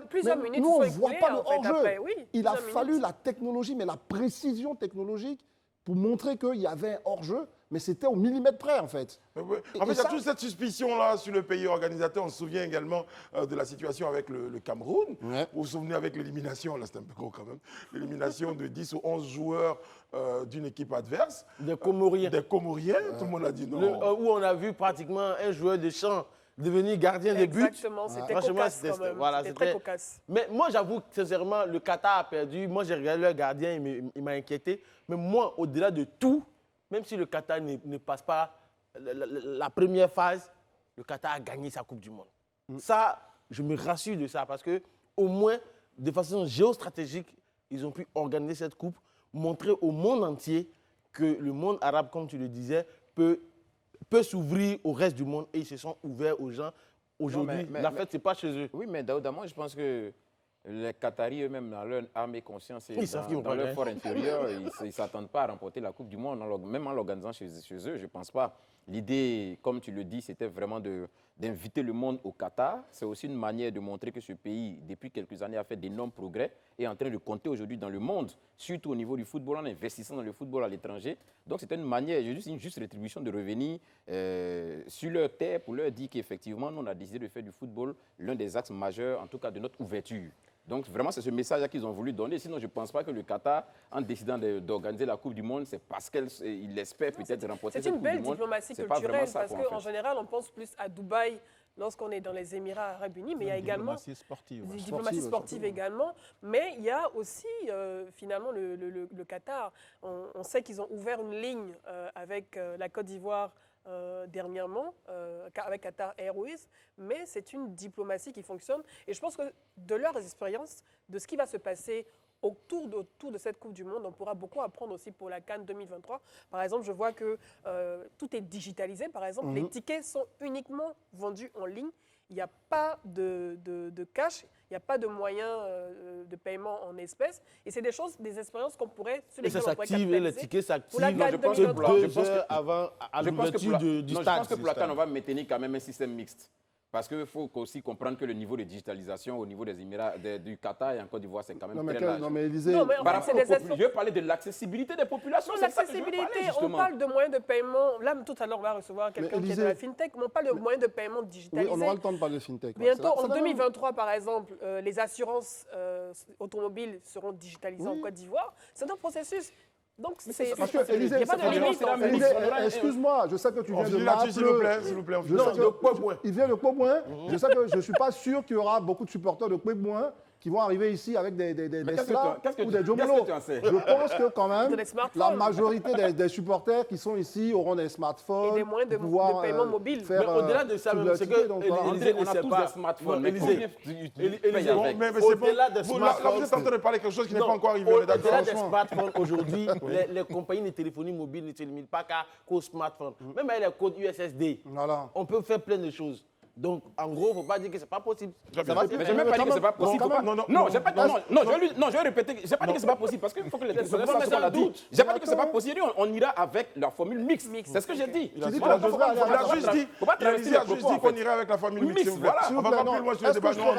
Plusieurs minutes, nous, on ne voit pas le hors-jeu. Il a fallu la technologie, mais la précision technologique pour montrer qu'il y avait un hors-jeu, mais c'était au millimètre près, en fait. En fait, il y a toute cette suspicion-là sur le pays organisateur. On se souvient également de la situation avec le Cameroun. Ouais. Vous vous souvenez avec l'élimination, là c'était un peu gros quand même, l'élimination de 10 ou 11 joueurs d'une équipe adverse. Des Comoriens. Des Comoriens, tout le monde a dit non. Où on a vu pratiquement un joueur de champ devenir gardien de but. Exactement, c'était cocasse quand même. Voilà, c'était très cocasse. Mais moi, j'avoue que sincèrement, le Qatar a perdu. Moi, j'ai regardé le gardien, il m'a inquiété. Mais moi, au-delà de tout, même si le Qatar ne passe pas la première phase, le Qatar a gagné sa Coupe du Monde. Ça, je me rassure de ça parce que au moins, de façon géostratégique, ils ont pu organiser cette Coupe, montrer au monde entier que le monde arabe, comme tu le disais, peut s'ouvrir au reste du monde et ils se sont ouverts aux gens. Aujourd'hui, la fête, ce n'est pas chez eux. Oui, mais Daouda, moi, je pense que les Qataris eux-mêmes, dans leur âme et conscience et dans leur fort intérieur, ils ne s'attendent pas à remporter la Coupe du Monde, même en l'organisant chez eux, je ne pense pas. L'idée, comme tu le dis, c'était vraiment d'inviter le monde au Qatar. C'est aussi une manière de montrer que ce pays, depuis quelques années, a fait d'énormes progrès et est en train de compter aujourd'hui dans le monde, surtout au niveau du football, en investissant dans le football à l'étranger. Donc c'était une manière, une juste rétribution de revenir sur leur terre pour leur dire qu'effectivement, nous, on a décidé de faire du football l'un des axes majeurs, en tout cas de notre ouverture. Donc vraiment, c'est ce message qu'ils ont voulu donner. Sinon, je ne pense pas que le Qatar, en décidant d'organiser la Coupe du Monde, c'est parce qu'il espère peut-être remporter cette Coupe du Monde. C'est une belle diplomatie culturelle parce qu'en général, on pense plus à Dubaï lorsqu'on est dans les Émirats arabes unis, mais il y a également diplomatie sportive également. Mais il y a aussi finalement le Qatar. On sait qu'ils ont ouvert une ligne avec la Côte d'Ivoire dernièrement avec Qatar Airways, mais c'est une diplomatie qui fonctionne et je pense que de leurs expériences, de ce qui va se passer autour de cette Coupe du Monde, on pourra beaucoup apprendre aussi pour la CAN 2023. Par exemple, je vois que tout est digitalisé. Par exemple, les tickets sont uniquement vendus en ligne. Il n'y a pas de cash, il n'y a pas de moyens de paiement en espèces. Et c'est des expériences qu'on pourrait, sur lesquelles on pourrait capitaliser. Les tickets s'activent 2 heures avant l'ouverture du stade. Je pense que pour la CAN, on va maintenir quand même un système mixte. Parce qu'il faut aussi comprendre que le niveau de digitalisation au niveau des Émirats, du Qatar et en Côte d'Ivoire, c'est quand même très large. Non, mais Élisée... Je veux parler de l'accessibilité des populations. L'accessibilité, on parle de moyens de paiement. Là, tout à l'heure, on va recevoir quelqu'un qui est de la FinTech, mais on parle de moyens de paiement digitalisés. Oui, on aura le temps de parler de FinTech. Bientôt, en 2023, par exemple, les assurances automobiles seront digitalisées en Côte d'Ivoire. C'est un processus. Donc, c'est parce que, Élisée, excuse-moi, je sais que tu viens de Naples. S'il vous plaît, il vient de Kouébouin. Je sais que je ne suis pas sûr qu'il y aura beaucoup de supporters de Kouébouin qui vont arriver ici avec des Tesla ou des Jomolo. Je pense que quand même, la majorité des supporters qui sont ici auront des smartphones. Et des moyens de paiement mobile. Mais au-delà de ça, c'est que on a tous des smartphones. Mais au-delà des smartphones, vous êtes en train de parler quelque chose qui n'est pas encore arrivé. Au-delà des smartphones, aujourd'hui, les compagnies de téléphonie mobile ne se limitent pas qu'aux smartphones. Même avec les codes USSD, on peut faire plein de choses. Donc, en gros, il ne faut pas dire que ce n'est pas possible. Mais je n'ai même pas dit que ce n'est pas possible. Non, je vais répéter. Je n'ai pas dit que ce n'est pas possible parce qu'il faut que les télésphonaires sachent ce qu'on a dit. Je n'ai pas dit que ce n'est pas possible. On ira avec la formule mixte. C'est ce que j'ai dit. Il a juste dit qu'on irait avec la formule mixte. Voilà, on ne va pas plus loin sur le débat. Non,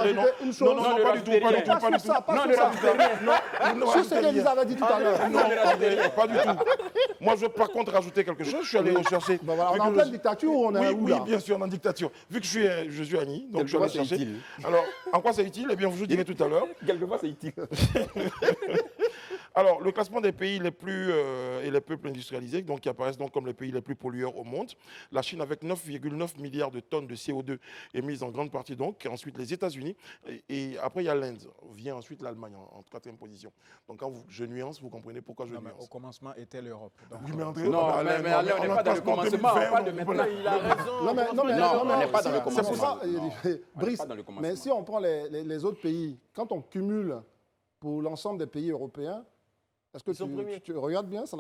pas du tout. Non, ne rajoutez rien. Sur ce qu'Élise avait dit tout à l'heure. Non, pas du tout. Moi, je veux par contre rajouter quelque chose. Je suis allé rechercher. On est en pleine dictature ou on est où là? Oui, bien sûr, on est en dictature. Vu que je suis Annie, donc je vais chercher. Alors, en quoi c'est utile? Eh bien, je vous dirai tout à l'heure. Quelquefois, c'est utile. Alors, le classement des pays les plus et les peuples industrialisés, donc qui apparaissent donc comme les pays les plus pollueurs au monde. La Chine avec 9,9 milliards de tonnes de CO2 émises en grande partie donc. Ensuite, les États-Unis. Et après, il y a l'Inde. Vient ensuite l'Allemagne en 4e position. Donc, quand je nuance, vous comprenez pourquoi je nuance. Au commenment était l'Europe. Oui, mais on n'est pas dans le commencement. On parle de maintenant. Il a raison. Non, on n'est pas dans le commencement. C'est pour ça, Brice, mais si on prend les autres pays, quand on cumule pour l'ensemble des pays européens, est-ce que tu regardes bien, ça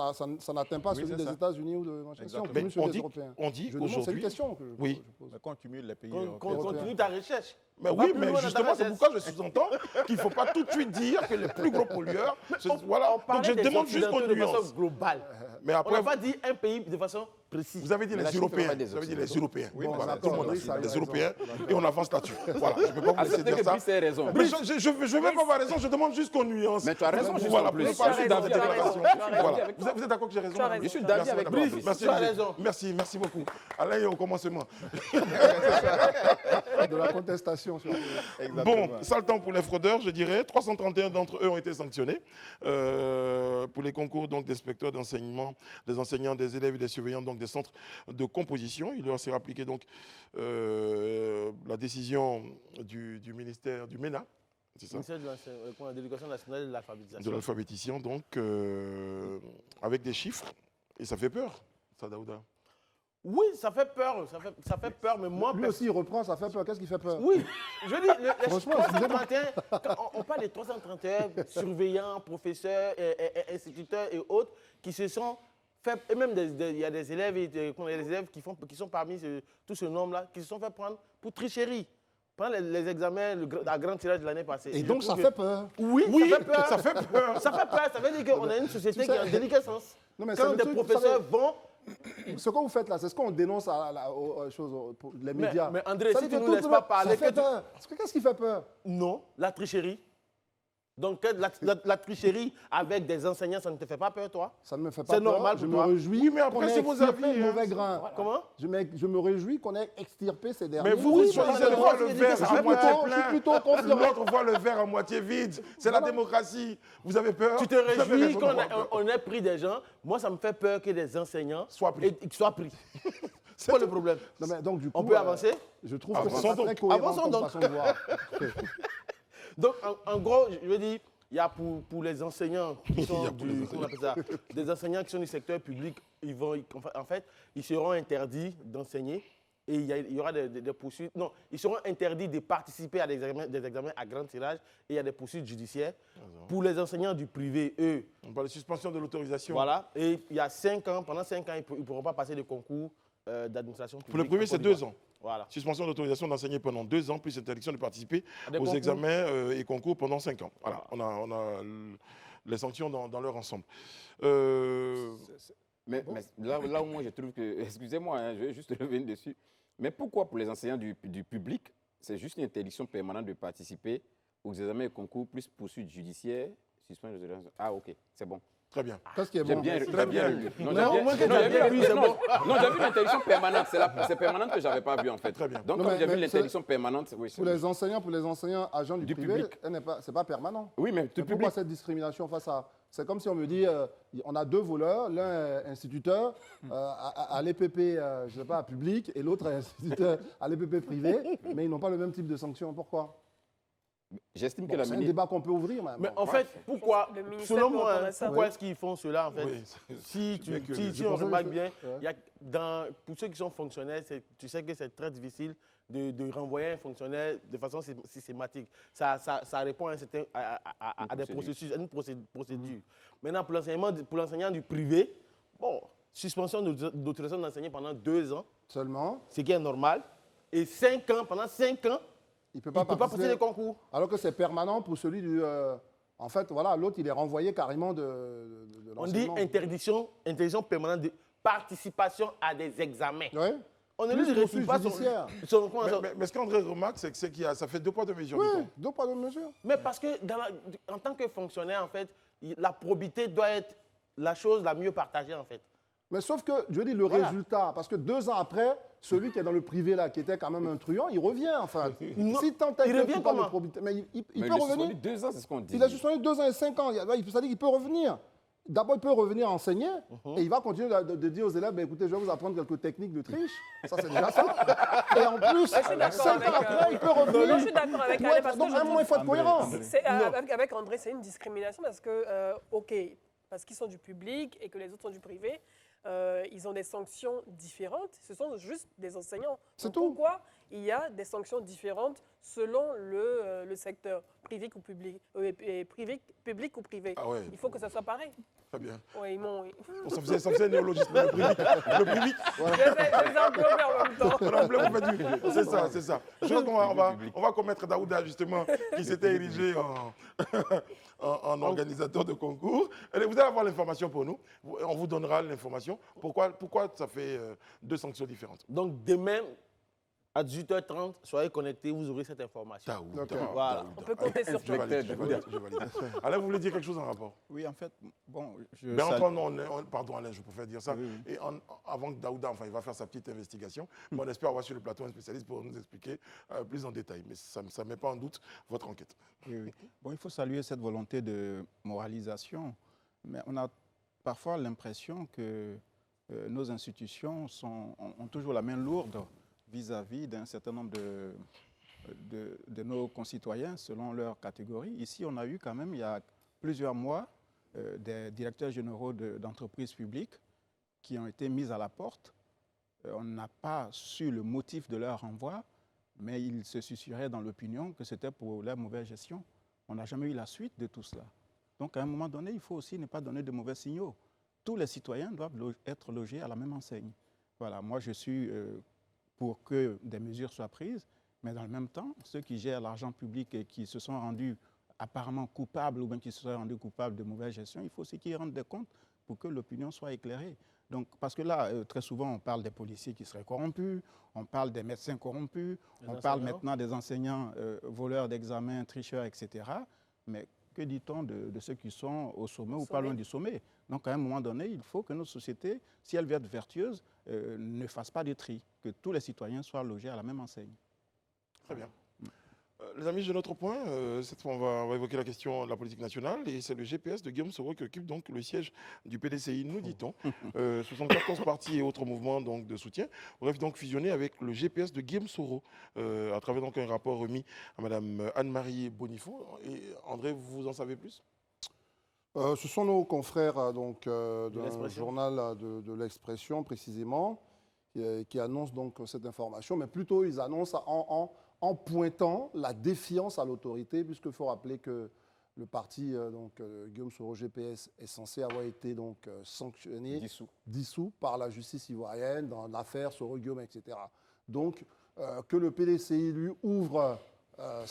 n'atteint pas celui des États-Unis ou de machin. Si on cumule celui des Européens. On dit aujourd'hui. C'est une question que je pose. Quand on cumule les pays européens. Continue ta recherche. Mais oui, mais justement, c'est pourquoi je sous-entends qu'il ne faut pas tout de suite dire que les plus gros pollueurs. Voilà. Donc je demande juste qu'on nuance. globale. Mais après, on n'a pas dit un pays de façon précis. Vous avez dit les Européens. Vous avez dit les Européens. Oui, voilà, tout le monde a dit les Européens. Et on avance là-dessus. Voilà, je ne peux pas vous laisser dire ça. Brice a raison. Mais je ne vais pas avoir raison, je demande juste qu'on nuance. Mais tu as raison, juste voilà, en plus. pour ne pas juste dans vos déclarations. Voilà. Vous êtes d'accord que j'ai raison? Je suis d'avis avec Brice. Merci, merci beaucoup. Alain est au commencement. De la contestation. Bon, sale temps pour les fraudeurs, je dirais. 331 d'entre eux ont été sanctionnés pour les concours donc, des inspecteurs d'enseignement, des enseignants, des élèves et des surveillants donc, des centres de composition. Il leur s'est appliqué donc, la décision du ministère du MENA. C'est ça. Ministère de l'Éducation nationale et de l'alphabétisation. De l'alphabétisation, donc, avec des chiffres. Et ça fait peur, ça, Daouda. Oui, ça fait peur, ça fait peur, mais moi... Lui aussi, il reprend, ça fait peur. Qu'est-ce qui fait peur? Oui, je dis, les 331, quand on parle des 331 surveillants, professeurs, instituteurs et autres qui se sont fait, et même il y a des élèves, qui sont parmi tout ce nombre-là, qui se sont fait prendre pour tricherie. Pendant les examens, la grande tirage de l'année passée. Et donc, ça fait peur. Oui, ça fait peur. Ça fait peur. Ça fait peur, ça veut dire qu'on a une société qui a un délicat sens. Non, mais quand des professeurs vont... Ce que vous faites là, c'est ce qu'on dénonce pour les médias. Mais André, si tu ne nous laisses pas parler... Qu'est-ce qui fait peur? Non, la tricherie. Donc, la tricherie avec des enseignants, ça ne te fait pas peur, toi? Ça ne me fait pas peur. C'est normal je pour toi. me réjouis. Oui, mais après, c'est vos avis. Le mauvais grain. Voilà. Comment? Je me réjouis qu'on ait extirpé ces derniers. Mais vous choisissez de voir le verre à moitié Je suis plein. plutôt confiant. L'autre voit le verre à moitié vide. C'est la démocratie. Vous avez peur? Tu te réjouis qu'on ait pris des gens. Moi, ça me fait peur que des enseignants soient pris. C'est quoi le problème? Non, mais donc, du coup, on peut avancer? Je trouve que c'est très cohérent comme façon de voir. Donc, en gros, je veux dire, il y a pour les enseignants qui sont des enseignants qui sont du secteur public, ils seront interdits d'enseigner et il y aura des poursuites. Non, ils seront interdits de participer à des examens à grand tirage et il y a des poursuites judiciaires. Pour les enseignants du privé, eux... On parle de suspension de l'autorisation. Voilà, et il y a 5 ans, pendant 5 ans, ils ne pourront pas passer de concours d'administration publique. Pour le privé, c'est 2 ans. Voilà. Suspension d'autorisation d'enseigner pendant 2 ans, plus interdiction de participer aux examens et concours pendant 5 ans. Voilà, on a les sanctions dans leur ensemble. Mais là où moi je trouve que, excusez-moi, hein, je vais juste revenir dessus, mais pourquoi pour les enseignants du public, c'est juste une interdiction permanente de participer aux examens et concours, plus poursuites judiciaires, suspension d'autorisation. Ah ok, c'est bon. Très bien. Qu'est-ce qui est bon? Très bien. Non, j'ai vu l'interdiction permanente. C'est permanente que je n'avais pas vu en fait. Très bien. Donc, comme j'ai vu l'interdiction permanente, oui. Pour les enseignants agents du privé, ce n'est pas permanent. Oui, mais du pourquoi cette discrimination face à... C'est comme si on me dit, on a 2 voleurs, l'un est instituteur à l'EPP, je ne sais pas, public, et l'autre est instituteur à l'EPP privé, mais ils n'ont pas le même type de sanction. Pourquoi? J'estime que la c'est un débat qu'on peut ouvrir. Mais en fait, pourquoi, selon moi, pourquoi est-ce qu'ils font cela en fait? Si on remarque bien, pour ceux qui sont fonctionnaires, tu sais que c'est très difficile de renvoyer un fonctionnaire de façon systématique. Ça répond à des processus, à une procédure. Maintenant, pour l'enseignant du privé, bon, suspension d'autorisation d'enseigner pendant 2 ans. Seulement. Ce qui est normal. Et 5 ans, pendant 5 ans, il ne peut pas passer les concours. Alors que c'est permanent pour celui du... en fait, voilà, l'autre, il est renvoyé carrément de l'enseignement. On dit interdiction permanente de participation à des examens. Oui. On ne lui réussit pas son... Mais ce qu'André remarque, c'est que ça fait 2 poids 2 mesures. Oui, 2 poids 2 mesures. Mais parce que en tant que fonctionnaire, en fait, la probité doit être la chose la mieux partagée, en fait. Mais sauf que, je veux dire, le résultat, parce que 2 ans après, celui qui est dans le privé, là, qui était quand même un truand, il revient, enfin. Si tant est il revient comment? Mais il peut revenir. 2 ans, c'est ce qu'on dit. Il a suspendu 2 ans et 5 ans. C'est-à-dire qu'il peut revenir. D'abord, il peut revenir enseigner et il va continuer de dire aux élèves, bah, écoutez, je vais vous apprendre quelques techniques de triche. Ça, c'est déjà ça. Et en plus, 5 ans après, il peut revenir. Je suis d'accord avec Alain parce que donc, à un moment, il faut être cohérent. Avec André, c'est une discrimination parce que, OK, parce qu'ils sont du public et que les autres sont du privé, ils ont des sanctions différentes. Ce sont juste des enseignants. C'est tout. Pourquoi il y a des sanctions différentes selon le secteur, privé ou public, public ou privé. Ah ouais. Il faut que ça soit pareil. Très bien. Ouais, ils m'ont... Ça faisait un néologisme, le privé. J'ai englobé en même temps. C'est ça, c'est ça. Je pense qu'on va commettre Daouda, justement, qui s'était érigé en organisateur de concours. Allez, vous allez avoir l'information pour nous. On vous donnera l'information. Pourquoi ça fait 2 sanctions différentes? Donc, demain, à 18h30, soyez connectés, vous aurez cette information. Voilà. On peut compter sur toi. Je valide. Alain, vous voulez dire quelque chose en rapport? Oui, en fait, bon... Pardon Alain, je préfère dire ça. Oui. Et avant que Daouda, il va faire sa petite investigation, on espère avoir sur le plateau un spécialiste pour nous expliquer plus en détail. Mais ça ne met pas en doute votre enquête. Oui. Bon, il faut saluer cette volonté de moralisation, mais on a parfois l'impression que nos institutions ont toujours la main lourde vis-à-vis d'un certain nombre de nos concitoyens selon leur catégorie. Ici, on a eu quand même, il y a plusieurs mois, des directeurs généraux d'entreprises publiques qui ont été mis à la porte. On n'a pas su le motif de leur renvoi, mais il se susurrait dans l'opinion que c'était pour leur mauvaise gestion. On n'a jamais eu la suite de tout cela. Donc, à un moment donné, il faut aussi ne pas donner de mauvais signaux. Tous les citoyens doivent être logés à la même enseigne. Voilà, moi, je suis pour que des mesures soient prises, mais dans le même temps, ceux qui gèrent l'argent public et qui se sont rendus apparemment coupables ou bien qui se sont rendus coupables de mauvaise gestion, il faut aussi qu'ils rendent des comptes pour que l'opinion soit éclairée. Donc, parce que là, très souvent, on parle des policiers qui seraient corrompus, on parle des médecins corrompus, on parle maintenant des enseignants voleurs d'examens, tricheurs, etc. Mais que dit-on de ceux qui sont au sommet ou pas loin du sommet? Donc, à un moment donné, il faut que nos sociétés, si elles veulent être vertueuses, ne fassent pas de tri, que tous les citoyens soient logés à la même enseigne. Très bien. Les amis, j'ai un autre point. Cette fois, on va évoquer la question de la politique nationale. Et c'est le GPS de Guillaume Soro qui occupe donc le siège du PDCI, nous dit-on. 74 partis et autres mouvements donc, de soutien bref, donc fusionner avec le GPS de Guillaume Soro à travers donc, un rapport remis à Mme Anne-Marie Bonifon. Et André, vous en savez plus? Ce sont nos confrères d'un journal de l'Expression, précisément, qui annoncent donc cette information. Mais plutôt, ils annoncent en pointant la défiance à l'autorité, puisqu'il faut rappeler que le parti Guillaume Soro GPS est censé avoir été sanctionné, dissous par la justice ivoirienne dans l'affaire Soro Guillaume, etc. Donc, que le PDCI lui ouvre...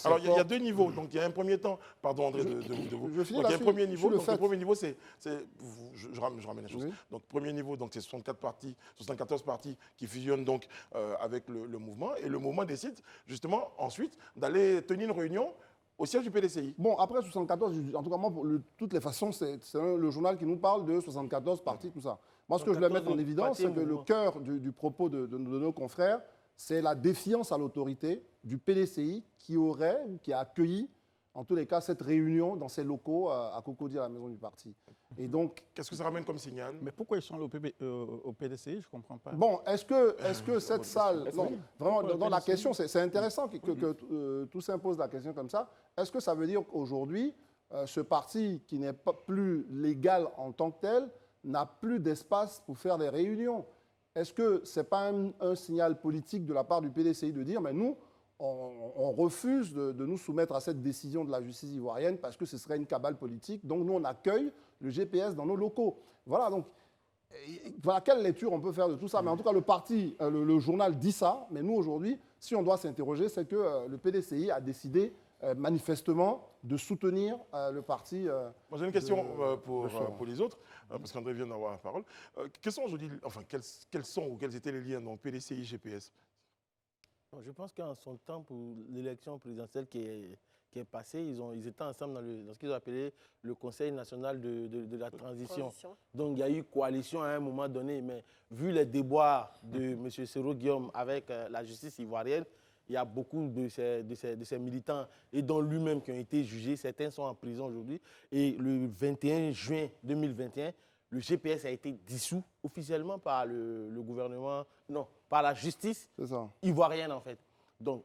Alors, il y a 2 niveaux. Donc, il y a un premier temps, pardon André de vous. Je finis donc, il y a un premier niveau. le premier niveau, je ramène la chose. Oui. Donc, premier niveau, c'est 74 partis qui fusionnent donc avec le mouvement. Et le mouvement décide justement ensuite d'aller tenir une réunion au siège du PDCI. Bon, après 74, en tout cas, moi, de toutes les façons, c'est le journal qui nous parle de 74 partis, tout ça. Moi, ce que je voulais mettre en évidence, c'est que le cœur du propos de nos confrères, c'est la défiance à l'autorité du PDCI qui a accueilli, en tous les cas, cette réunion dans ses locaux à Cocody, à la maison du parti. Et donc, qu'est-ce que ça ramène comme signal? Mais pourquoi ils sont au PDCI? Je ne comprends pas. Bon, est-ce que cette salle... Non, vraiment, dans la question, c'est intéressant que tout s'impose la question comme ça. Est-ce que ça veut dire qu'aujourd'hui, ce parti qui n'est pas plus légal en tant que tel n'a plus d'espace pour faire des réunions? Est-ce que ce n'est pas un signal politique de la part du PDCI de dire, mais nous, on refuse de nous soumettre à cette décision de la justice ivoirienne parce que ce serait une cabale politique. Donc nous, on accueille le GPS dans nos locaux. Voilà, donc, voilà quelle lecture on peut faire de tout ça. Mais en tout cas, le parti, le journal dit ça. Mais nous, aujourd'hui, si on doit s'interroger, c'est que le PDCI a décidé manifestement de soutenir le parti. Moi, j'ai une question pour les autres, parce qu'André vient d'avoir la parole. Quels sont aujourd'hui, enfin, quels étaient les liens donc PDCI GPS? Je pense qu'en son temps, pour l'élection présidentielle qui est passée, ils étaient ensemble dans ce qu'ils ont appelé le Conseil national de la transition. Donc il y a eu coalition à un moment donné, mais vu les déboires de M. Soro Guillaume avec la justice ivoirienne, il y a beaucoup de ces militants et dont lui-même qui ont été jugés. Certains sont en prison aujourd'hui. Et le 21 juin 2021, le GPS a été dissous officiellement par le gouvernement, non, par la justice ivoirienne en fait. Donc,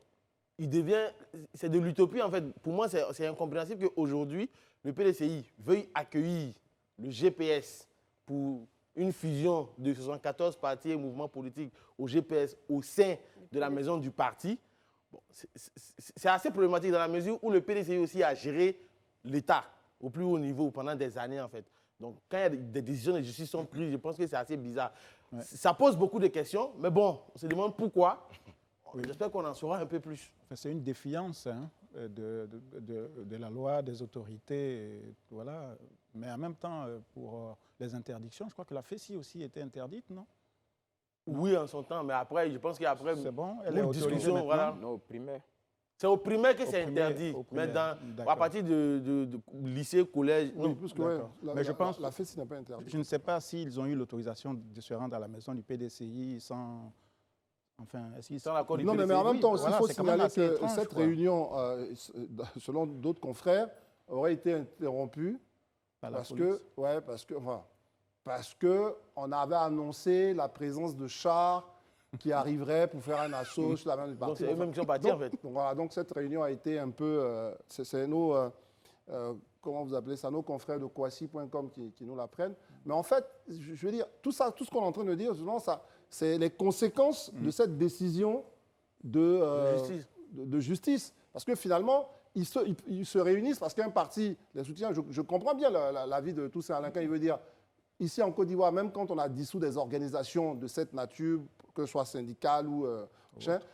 c'est de l'utopie en fait. Pour moi, c'est incompréhensible qu'aujourd'hui, le PDCI veuille accueillir le GPS pour une fusion de 74 partis et mouvements politiques au GPS au sein de la maison du parti, bon, c'est assez problématique dans la mesure où le PDCI aussi a géré l'État au plus haut niveau pendant des années en fait. Donc quand il y a des décisions de justice sont prises, je pense que c'est assez bizarre. Ouais. Ça pose beaucoup de questions, mais bon, on se demande pourquoi. Oui. J'espère qu'on en saura un peu plus. C'est une défiance de la loi, des autorités, voilà. Mais en même temps, pour les interdictions, je crois que la FESI aussi était interdite, non? Oui, en son temps, mais après, je pense qu'après, c'est bon, elle est autorisée maintenant. Voilà. Non, au primaire. C'est au primaire que c'est interdit, mais à partir de lycée, collège, oui, plus que mais je pense la FESI n'est pas interdite. Je ne sais pas s'ils ont eu l'autorisation de se rendre à la maison du PDCI sans... Enfin, sans l'accord du PDCI. Non, mais en même temps, aussi, il faut signaler que étrange, cette réunion, selon d'autres confrères, aurait été interrompue parce qu'on avait annoncé la présence de chars qui arriveraient pour faire un assaut sur la main du parti. Donc c'est eux-mêmes qui sont partis en fait. Donc, voilà, donc cette réunion a été un peu... c'est nos... comment vous appelez ça, nos confrères de Kwasi.com qui nous l'apprennent. Mais en fait, je veux dire, tout ça, tout ce qu'on est en train de dire, c'est les conséquences de cette décision de justice. Parce que finalement, ils se réunissent parce qu'un parti les soutient. Je comprends bien l'avis de tous ces Alain quand il veut dire, ici en Côte d'Ivoire, même quand on a dissous des organisations de cette nature, que ce soit syndicales ou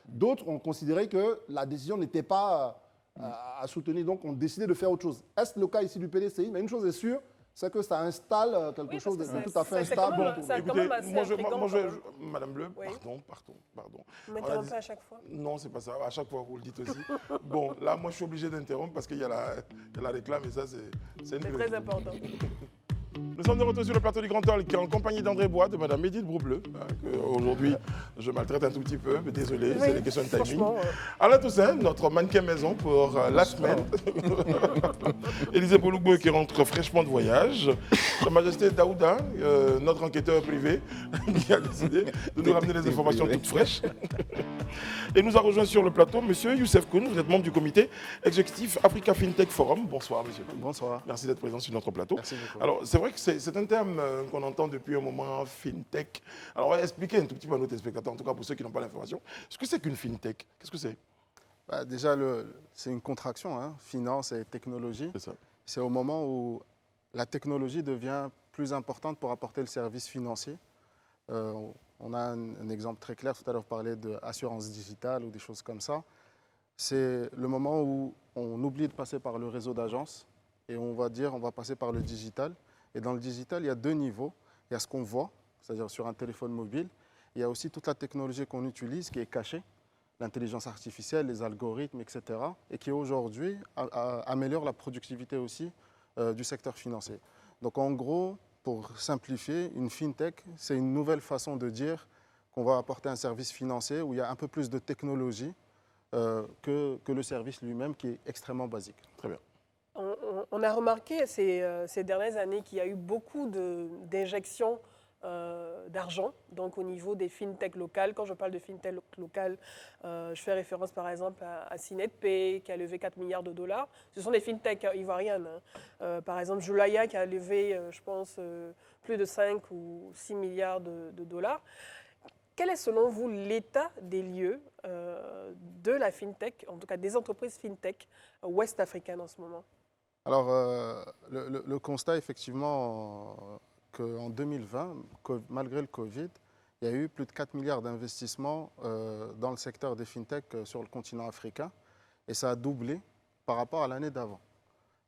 d'autres ont considéré que la décision n'était pas à soutenir, donc ont décidé de faire autre chose. Est-ce le cas ici du PDCI? Mais une chose est sûre, c'est que ça installe quelque chose de tout à fait instable. Écoutez, Madame Bleu, pardon. Vous ne m'interrompez pas à chaque fois? Non, c'est pas ça. À chaque fois, vous le dites aussi. Bon, là, moi, je suis obligé d'interrompre parce qu'il y a la réclame et ça, c'est très important. Nous sommes de retour sur le plateau du Grand Talk en compagnie d'André Bois, de Madame Edith Broubleu. Aujourd'hui, je maltraite un tout petit peu, mais désolé, c'est les questions de timing. Alain Toussaint, notre mannequin maison pour la semaine. Élisée Boulougbo qui rentre fraîchement de voyage. Sa Majesté Daouda, notre enquêteur privé, qui a décidé de nous ramener les informations toutes fraîches. Et nous a rejoint sur le plateau Monsieur Youssef Koun, vous êtes membre du comité exécutif Africa FinTech Forum. Bonsoir, monsieur. Bonsoir. Merci d'être présent sur notre plateau. Merci beaucoup. Alors, c'est vrai que c'est un terme qu'on entend depuis un moment, FinTech. Alors, on va expliquer un tout petit peu à nos téléspectateurs, en tout cas pour ceux qui n'ont pas l'information. Ce que c'est qu'une FinTech? Qu'est-ce que c'est? Déjà, c'est une contraction, hein, finance et technologie. C'est ça. C'est au moment où la technologie devient plus importante pour apporter le service financier. On a un exemple très clair, tout à l'heure, vous parliez d'assurance digitale ou des choses comme ça. C'est le moment où on oublie de passer par le réseau d'agences et on va dire on va passer par le digital. Et dans le digital, il y a deux niveaux. Il y a ce qu'on voit, c'est-à-dire sur un téléphone mobile. Il y a aussi toute la technologie qu'on utilise qui est cachée, l'intelligence artificielle, les algorithmes, etc. et qui aujourd'hui améliore la productivité aussi du secteur financier. Donc en gros, pour simplifier, une FinTech, c'est une nouvelle façon de dire qu'on va apporter un service financier où il y a un peu plus de technologie que le service lui-même qui est extrêmement basique. Très bien. On a remarqué ces dernières années qu'il y a eu beaucoup d'injections d'argent, donc au niveau des fintech locales. Quand je parle de fintech locales, je fais référence par exemple à Sinetpay qui a levé 4 milliards de dollars. Ce sont des fintech ivoiriennes. Par exemple, Julaya qui a levé, je pense, plus de 5 ou 6 milliards de dollars. Quel est selon vous l'état des lieux de la fintech, en tout cas des entreprises fintech ouest-africaines en ce moment? Alors, le constat, effectivement, qu'en 2020, malgré le Covid, il y a eu plus de 4 milliards d'investissements dans le secteur des fintech sur le continent africain. Et ça a doublé par rapport à l'année d'avant.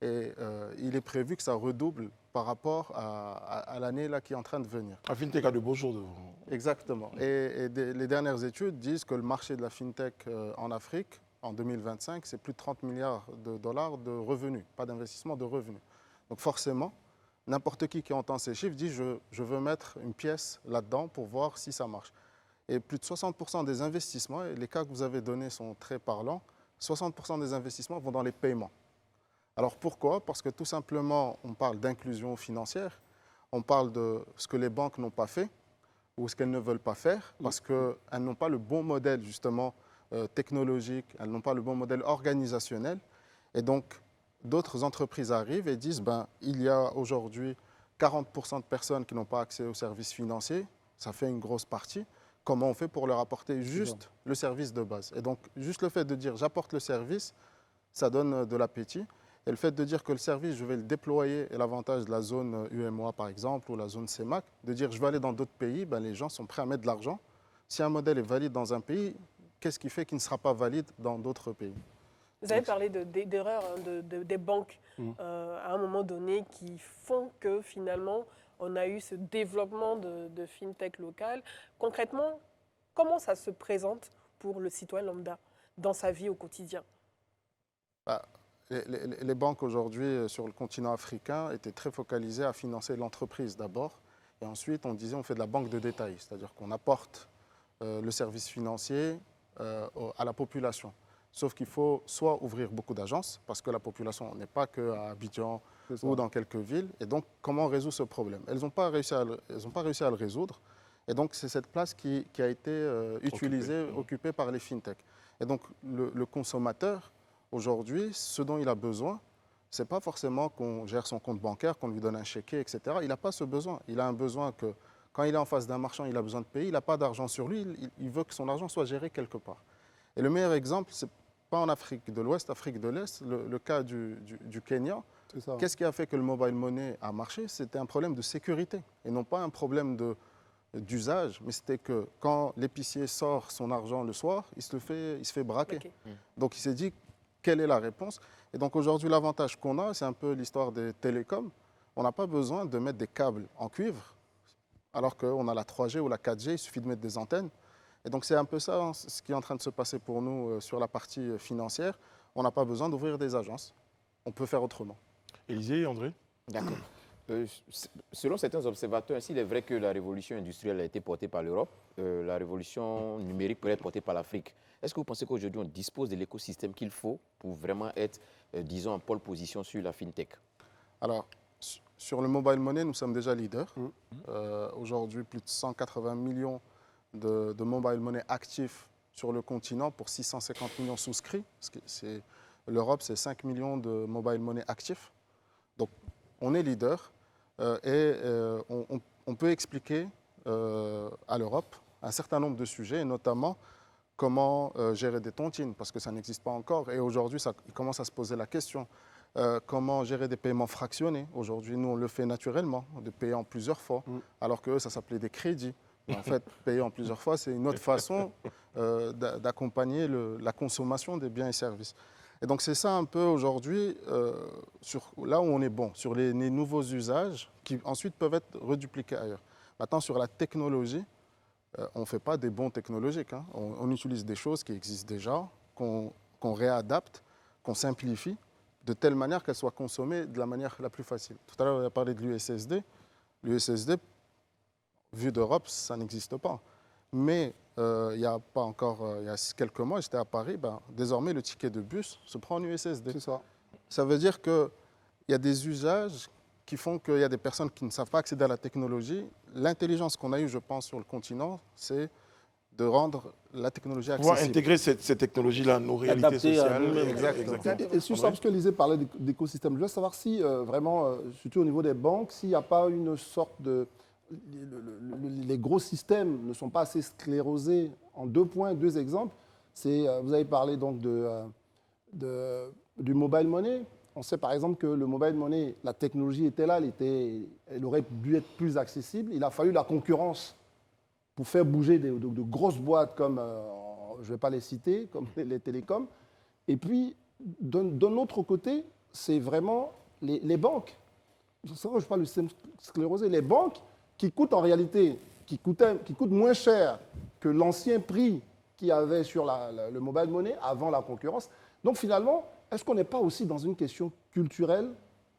Et il est prévu que ça redouble par rapport à l'année là qui est en train de venir. La fintech a de beaux jours devant. Exactement. Et les dernières études disent que le marché de la fintech en Afrique, en 2025, c'est plus de 30 milliards de dollars de revenus, pas d'investissement, de revenus. Donc forcément, n'importe qui entend ces chiffres dit je veux mettre une pièce là-dedans pour voir si ça marche. Et plus de 60% des investissements, et les cas que vous avez donnés sont très parlants, 60% des investissements vont dans les paiements. Alors pourquoi? Parce que tout simplement, on parle d'inclusion financière, on parle de ce que les banques n'ont pas fait ou ce qu'elles ne veulent pas faire, parce qu'elles n'ont pas le bon modèle justement technologique, elles n'ont pas le bon modèle organisationnel. Et donc, d'autres entreprises arrivent et disent il y a aujourd'hui 40% de personnes qui n'ont pas accès aux services financiers, ça fait une grosse partie. Comment on fait pour leur apporter juste le service de base? Et donc, juste le fait de dire j'apporte le service, ça donne de l'appétit. Et le fait de dire que le service, je vais le déployer, et l'avantage de la zone UMOA par exemple, ou la zone CEMAC, de dire je vais aller dans d'autres pays, ben, les gens sont prêts à mettre de l'argent. Si un modèle est valide dans un pays, qu'est-ce qui fait qu'il ne sera pas valide dans d'autres pays? Vous avez parlé d'erreurs des banques à un moment donné qui font que finalement on a eu ce développement de fintech local. Concrètement, comment ça se présente pour le citoyen lambda dans sa vie au quotidien? Les banques aujourd'hui sur le continent africain étaient très focalisées à financer l'entreprise d'abord. Et ensuite, on disait on fait de la banque de détail, c'est-à-dire qu'on apporte le service financier à la population. Sauf qu'il faut soit ouvrir beaucoup d'agences, parce que la population n'est pas qu'à Abidjan ou dans quelques villes. Et donc, comment on résout ce problème? Elles n'ont pas réussi à le résoudre. Et donc, c'est cette place qui a été occupée par les fintechs. Et donc, le consommateur, aujourd'hui, ce dont il a besoin, ce n'est pas forcément qu'on gère son compte bancaire, qu'on lui donne un chéquier, etc. Il n'a pas ce besoin. Il a un besoin que, quand il est en face d'un marchand, il a besoin de payer, il n'a pas d'argent sur lui, il veut que son argent soit géré quelque part. Et le meilleur exemple, ce n'est pas en Afrique de l'Ouest, Afrique de l'Est, le cas du Kenya. Qu'est-ce qui a fait que le mobile money a marché? C'était un problème de sécurité et non pas un problème d'usage, mais c'était que quand l'épicier sort son argent le soir, il se fait braquer. Donc il s'est dit, quelle est la réponse? Et donc aujourd'hui, l'avantage qu'on a, c'est un peu l'histoire des télécoms. On n'a pas besoin de mettre des câbles en cuivre, alors qu'on a la 3G ou la 4G, il suffit de mettre des antennes. Et donc c'est un peu ça ce qui est en train de se passer pour nous sur la partie financière. On n'a pas besoin d'ouvrir des agences. On peut faire autrement. Élisée, André? D'accord. Selon certains observateurs, s'il est vrai que la révolution industrielle a été portée par l'Europe, la révolution numérique pourrait être portée par l'Afrique. Est-ce que vous pensez qu'aujourd'hui on dispose de l'écosystème qu'il faut pour vraiment être, disons, en pole position sur la fintech? Alors, sur le mobile money, nous sommes déjà leaders. Aujourd'hui, plus de 180 millions de mobile money actifs sur le continent pour 650 millions souscrits. L'Europe, c'est 5 millions de mobile money actifs. Donc, on est leader on peut expliquer à l'Europe un certain nombre de sujets, et notamment comment gérer des tontines, parce que ça n'existe pas encore. Et aujourd'hui, il commence à se poser la question. Comment gérer des paiements fractionnés? Aujourd'hui, nous, on le fait naturellement, de payer en plusieurs fois, alors que ça s'appelait des crédits. En fait, payer en plusieurs fois, c'est une autre façon d'accompagner la consommation des biens et services. Et donc, c'est ça un peu aujourd'hui, là où on est bon, sur les nouveaux usages qui ensuite peuvent être redupliqués ailleurs. Maintenant, sur la technologie, on ne fait pas des bons technologiques. Hein. On utilise des choses qui existent déjà, qu'on réadapte, qu'on simplifie, de telle manière qu'elles soient consommées de la manière la plus facile. Tout à l'heure, on a parlé de l'USSD. L'USSD, vu d'Europe, ça n'existe pas. Mais il y a pas encore, il y a quelques mois, j'étais à Paris, désormais le ticket de bus se prend en USSD. C'est ça. Ça veut dire qu'il y a des usages qui font qu'il y a des personnes qui ne savent pas accéder à la technologie. L'intelligence qu'on a eue, je pense, sur le continent, c'est de rendre la technologie accessible. Pouvoir intégrer ces technologies-là à nos réalités sociales. Exactement. Et sur ça, parce que Élisée parlait d'écosystème, je veux savoir si vraiment, surtout au niveau des banques, s'il n'y a pas une sorte de... Les gros systèmes ne sont pas assez sclérosés. En 2 points, 2 exemples. Vous avez parlé donc du mobile money. On sait par exemple que le mobile money, la technologie était là, elle aurait dû être plus accessible. Il a fallu la concurrence pour faire bouger de grosses boîtes comme, je ne vais pas les citer, comme les télécoms. Et puis, d'un autre côté, c'est vraiment les banques. Je parle du système sclérosé. Les banques qui coûtent en réalité, qui coûtent moins cher que l'ancien prix qu'il y avait sur le mobile money avant la concurrence. Donc finalement, est-ce qu'on n'est pas aussi dans une question culturelle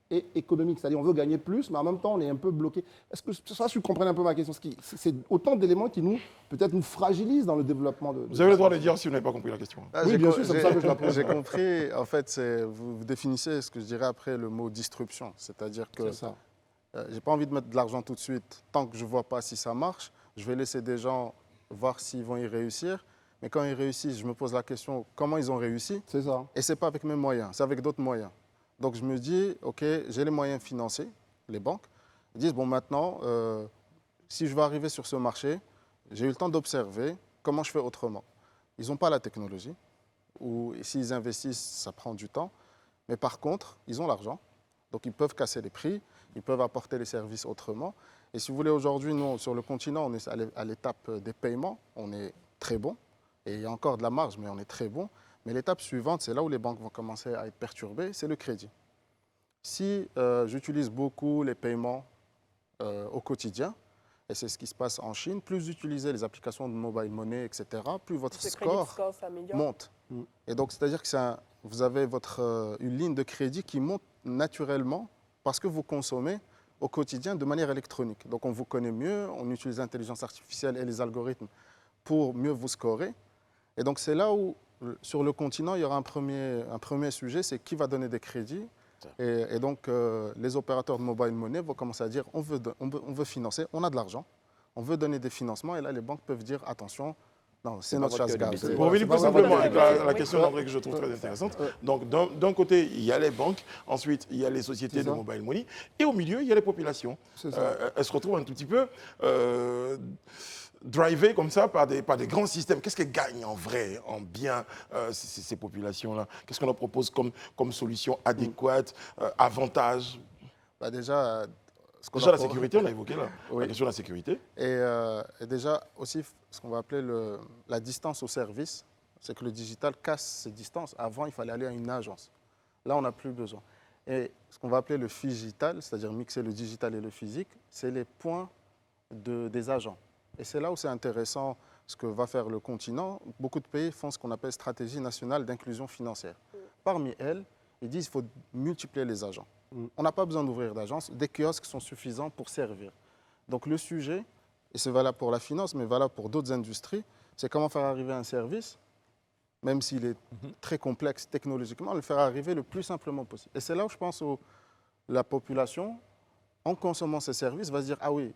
et économique? C'est-à-dire on veut gagner plus, mais en même temps on est un peu bloqué. Est-ce que ça, tu comprends un peu ma question? C'est autant d'éléments qui peut-être nous fragilisent dans le développement de... Vous avez le droit de dire si vous n'avez pas compris la question. Oui, bien sûr, c'est pour ça que je la pose. J'ai compris. En fait, vous définissez ce que je dirais après le mot disruption. C'est-à-dire que je n'ai pas envie de mettre de l'argent tout de suite. Tant que je ne vois pas si ça marche, je vais laisser des gens voir s'ils vont y réussir. Mais quand ils réussissent, je me pose la question, comment ils ont réussi? C'est ça. Et ce n'est pas avec mes moyens, c'est avec d'autres moyens. Donc je me dis, OK, j'ai les moyens financiers, les banques. Ils disent, bon, maintenant, si je veux arriver sur ce marché, j'ai eu le temps d'observer comment je fais autrement. Ils n'ont pas la technologie, ou s'ils investissent, ça prend du temps. Mais par contre, ils ont l'argent, donc ils peuvent casser les prix, ils peuvent apporter les services autrement. Et si vous voulez, aujourd'hui, nous, sur le continent, on est à l'étape des paiements, on est très bon. Et il y a encore de la marge, mais on est très bon. Mais l'étape suivante, c'est là où les banques vont commencer à être perturbées, c'est le crédit. Si j'utilise beaucoup les paiements au quotidien, et c'est ce qui se passe en Chine, plus vous utilisez les applications de mobile money, etc., plus votre score monte. Et donc, c'est-à-dire que vous avez une ligne de crédit qui monte naturellement parce que vous consommez au quotidien de manière électronique. Donc, on vous connaît mieux, on utilise l'intelligence artificielle et les algorithmes pour mieux vous scorer. Et donc, c'est là où, sur le continent, il y aura un premier sujet, c'est qui va donner des crédits. Et donc, les opérateurs de mobile money vont commencer à dire on veut financer, on a de l'argent, on veut donner des financements. Et là, les banques peuvent dire attention, non, c'est notre chasse-gaz. Pour revenir plus simplement avec la question d'André que je trouve très intéressante. Donc, d'un côté, il y a les banques, ensuite, il y a les sociétés de mobile money, et au milieu, il y a les populations. Elles se retrouvent un tout petit peu drivées comme ça par des grands systèmes. Qu'est-ce qu'elles gagnent en vrai, en bien, ces populations-là? Qu'est-ce qu'on leur propose comme solution adéquate, avantage? Déjà, la sécurité, on a évoqué là, la question de la sécurité. Et déjà aussi, ce qu'on va appeler la distance au service, c'est que le digital casse ces distances. Avant, il fallait aller à une agence. Là, on n'a plus besoin. Et ce qu'on va appeler le phygital, c'est-à-dire mixer le digital et le physique, c'est les points des agents. Et c'est là où c'est intéressant ce que va faire le continent. Beaucoup de pays font ce qu'on appelle stratégie nationale d'inclusion financière. Parmi elles, ils disent qu'il faut multiplier les agents. On n'a pas besoin d'ouvrir d'agence, des kiosques sont suffisants pour servir. Donc le sujet, et c'est valable pour la finance, mais valable pour d'autres industries, c'est comment faire arriver un service, même s'il est très complexe technologiquement, le faire arriver le plus simplement possible. Et c'est là où je pense que la population, en consommant ces services, va se dire « Ah oui,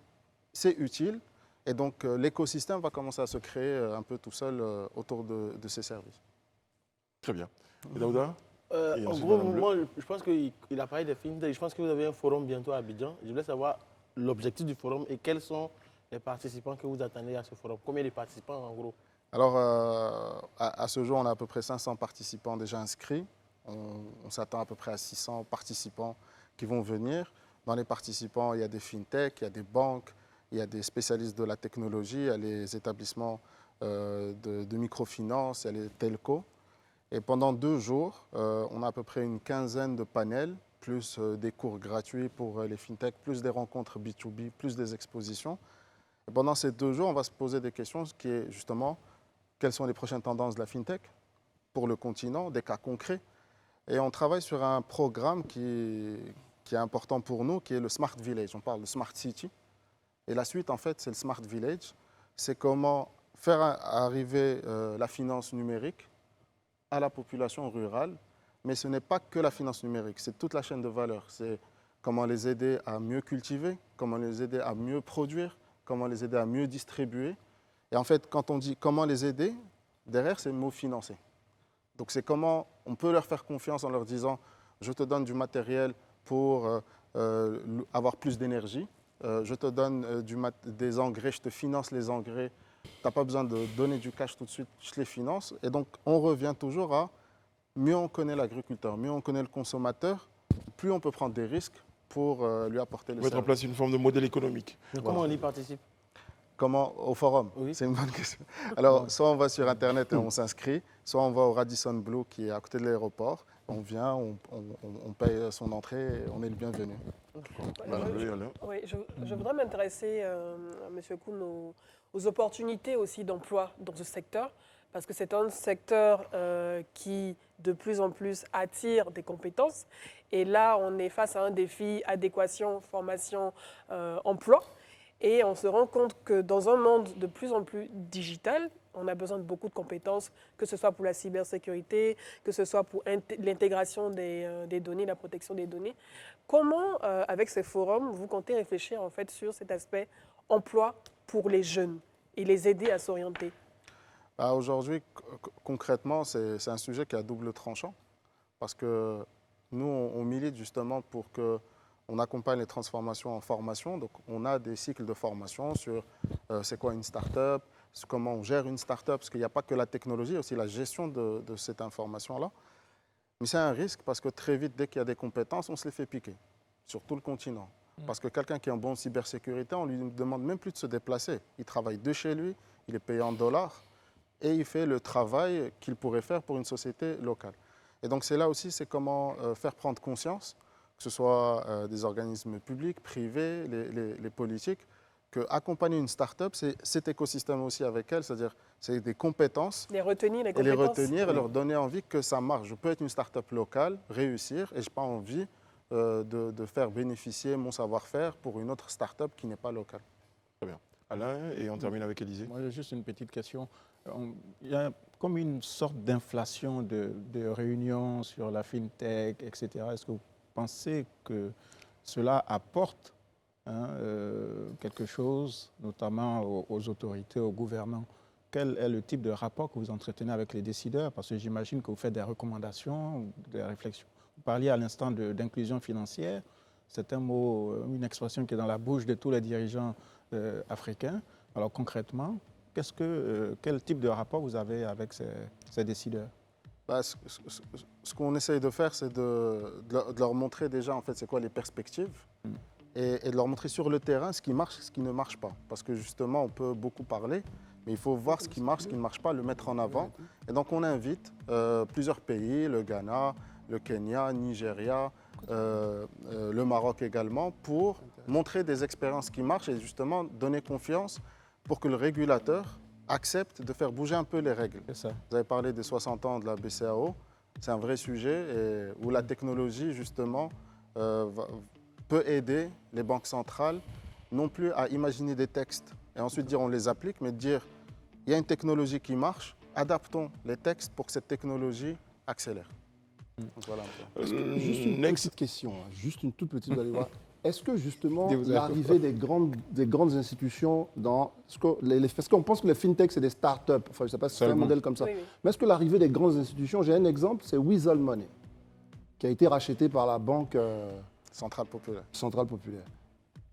c'est utile ». Et donc l'écosystème va commencer à se créer un peu tout seul autour de ces services. Très bien. Et Daouda? En gros, moi, je pense qu'il a parlé des fintech. Je pense que vous avez un forum bientôt à Abidjan. Je voulais savoir l'objectif du forum et quels sont les participants que vous attendez à ce forum. Combien de participants en gros? Alors, à ce jour, on a à peu près 500 participants déjà inscrits. On s'attend à peu près à 600 participants qui vont venir. Dans les participants, il y a des fintech, il y a des banques, il y a des spécialistes de la technologie, il y a les établissements de microfinance, il y a les telcos. Et pendant 2 jours, on a à peu près une quinzaine de panels, plus des cours gratuits pour les fintech, plus des rencontres B2B, plus des expositions. Et pendant ces 2 jours, on va se poser des questions, ce qui est justement, quelles sont les prochaines tendances de la fintech pour le continent, des cas concrets. Et on travaille sur un programme qui est important pour nous, qui est le Smart Village. On parle de Smart City. Et la suite, en fait, c'est le Smart Village. C'est comment faire arriver la finance numérique à la population rurale. Mais ce n'est pas que la finance numérique, c'est toute la chaîne de valeur. C'est comment les aider à mieux cultiver, comment les aider à mieux produire, comment les aider à mieux distribuer. Et en fait, quand on dit comment les aider, derrière, c'est le mot financer. Donc c'est comment on peut leur faire confiance en leur disant « je te donne du matériel pour avoir plus d'énergie, je te donne des engrais, je te finance les engrais, tu n'as pas besoin de donner du cash tout de suite, je les finance ». Et donc on revient toujours à mieux on connaît l'agriculteur, mieux on connaît le consommateur, plus on peut prendre des risques pour lui apporter le service. Mettre en place une forme de modèle économique. Voilà. Comment on y participe? Comment? Au forum? Oui. C'est une bonne question. Alors, soit on va sur Internet et on s'inscrit, soit on va au Radisson Blu qui est à côté de l'aéroport. On vient, on paye son entrée et on est le bienvenu. Je voudrais m'intéresser, M. Koun, aux opportunités aussi d'emploi dans ce secteur, parce que c'est un secteur qui de plus en plus attire des compétences. Et là, on est face à un défi adéquation, formation, emploi. Et on se rend compte que dans un monde de plus en plus digital, on a besoin de beaucoup de compétences, que ce soit pour la cybersécurité, que ce soit pour l'intégration des données, la protection des données. Comment, avec ces forums, vous comptez réfléchir en fait sur cet aspect emploi pour les jeunes et les aider à s'orienter? Aujourd'hui, concrètement, c'est un sujet qui est à double tranchant parce que nous, on milite justement pour que on accompagne les transformations en formation. Donc, on a des cycles de formation sur c'est quoi une start-up, comment on gère une start-up, parce qu'il n'y a pas que la technologie, il y a aussi la gestion de cette information-là. Mais c'est un risque parce que très vite, dès qu'il y a des compétences, on se les fait piquer sur tout le continent. Parce que quelqu'un qui est en bonne cybersécurité, on ne lui demande même plus de se déplacer. Il travaille de chez lui, il est payé en dollars et il fait le travail qu'il pourrait faire pour une société locale. Et donc c'est là aussi, c'est comment faire prendre conscience, que ce soit des organismes publics, privés, les politiques, qu'accompagner une start-up, c'est cet écosystème aussi avec elle, c'est-à-dire c'est des compétences. Les retenir, et les retenir et leur donner envie que ça marche. Je peux être une start-up locale, réussir, et je n'ai pas envie de faire bénéficier mon savoir-faire pour une autre start-up qui n'est pas locale. Très bien. Alain, et on termine avec Élisée. Moi, j'ai juste une petite question. Il y a comme une sorte d'inflation de réunions sur la FinTech, etc. Est-ce que vous pensez que cela apporte quelque chose, notamment aux autorités, au gouvernement? Quel est le type de rapport que vous entretenez avec les décideurs? Parce que j'imagine que vous faites des recommandations, des réflexions. Vous parliez à l'instant d'inclusion financière. C'est un mot, une expression qui est dans la bouche de tous les dirigeants africains. Alors concrètement, quel type de rapport vous avez avec ces décideurs? Ce qu'on essaye de faire, c'est de leur montrer déjà en fait, c'est quoi les perspectives et de leur montrer sur le terrain ce qui marche et ce qui ne marche pas. Parce que justement, on peut beaucoup parler, mais il faut voir ce qui marche, ce qui ne marche pas, le mettre en avant. Et donc on invite plusieurs pays, le Ghana, le Kenya, Nigeria, le Maroc également, pour montrer des expériences qui marchent et justement donner confiance pour que le régulateur accepte de faire bouger un peu les règles. Vous avez parlé des 60 ans de la BCAO, c'est un vrai sujet où la technologie justement peut aider les banques centrales non plus à imaginer des textes et ensuite dire on les applique, mais dire il y a une technologie qui marche, adaptons les textes pour que cette technologie accélère. Donc, voilà juste une petite question, juste une toute petite, vous allez voir. Est-ce que justement l'arrivée des grandes institutions parce qu'on pense que les fintech c'est des startups, enfin je ne sais pas si c'est un modèle comme ça, mais est-ce que l'arrivée des grandes institutions, j'ai un exemple, c'est Weasel Money, qui a été racheté par la banque Centrale Populaire.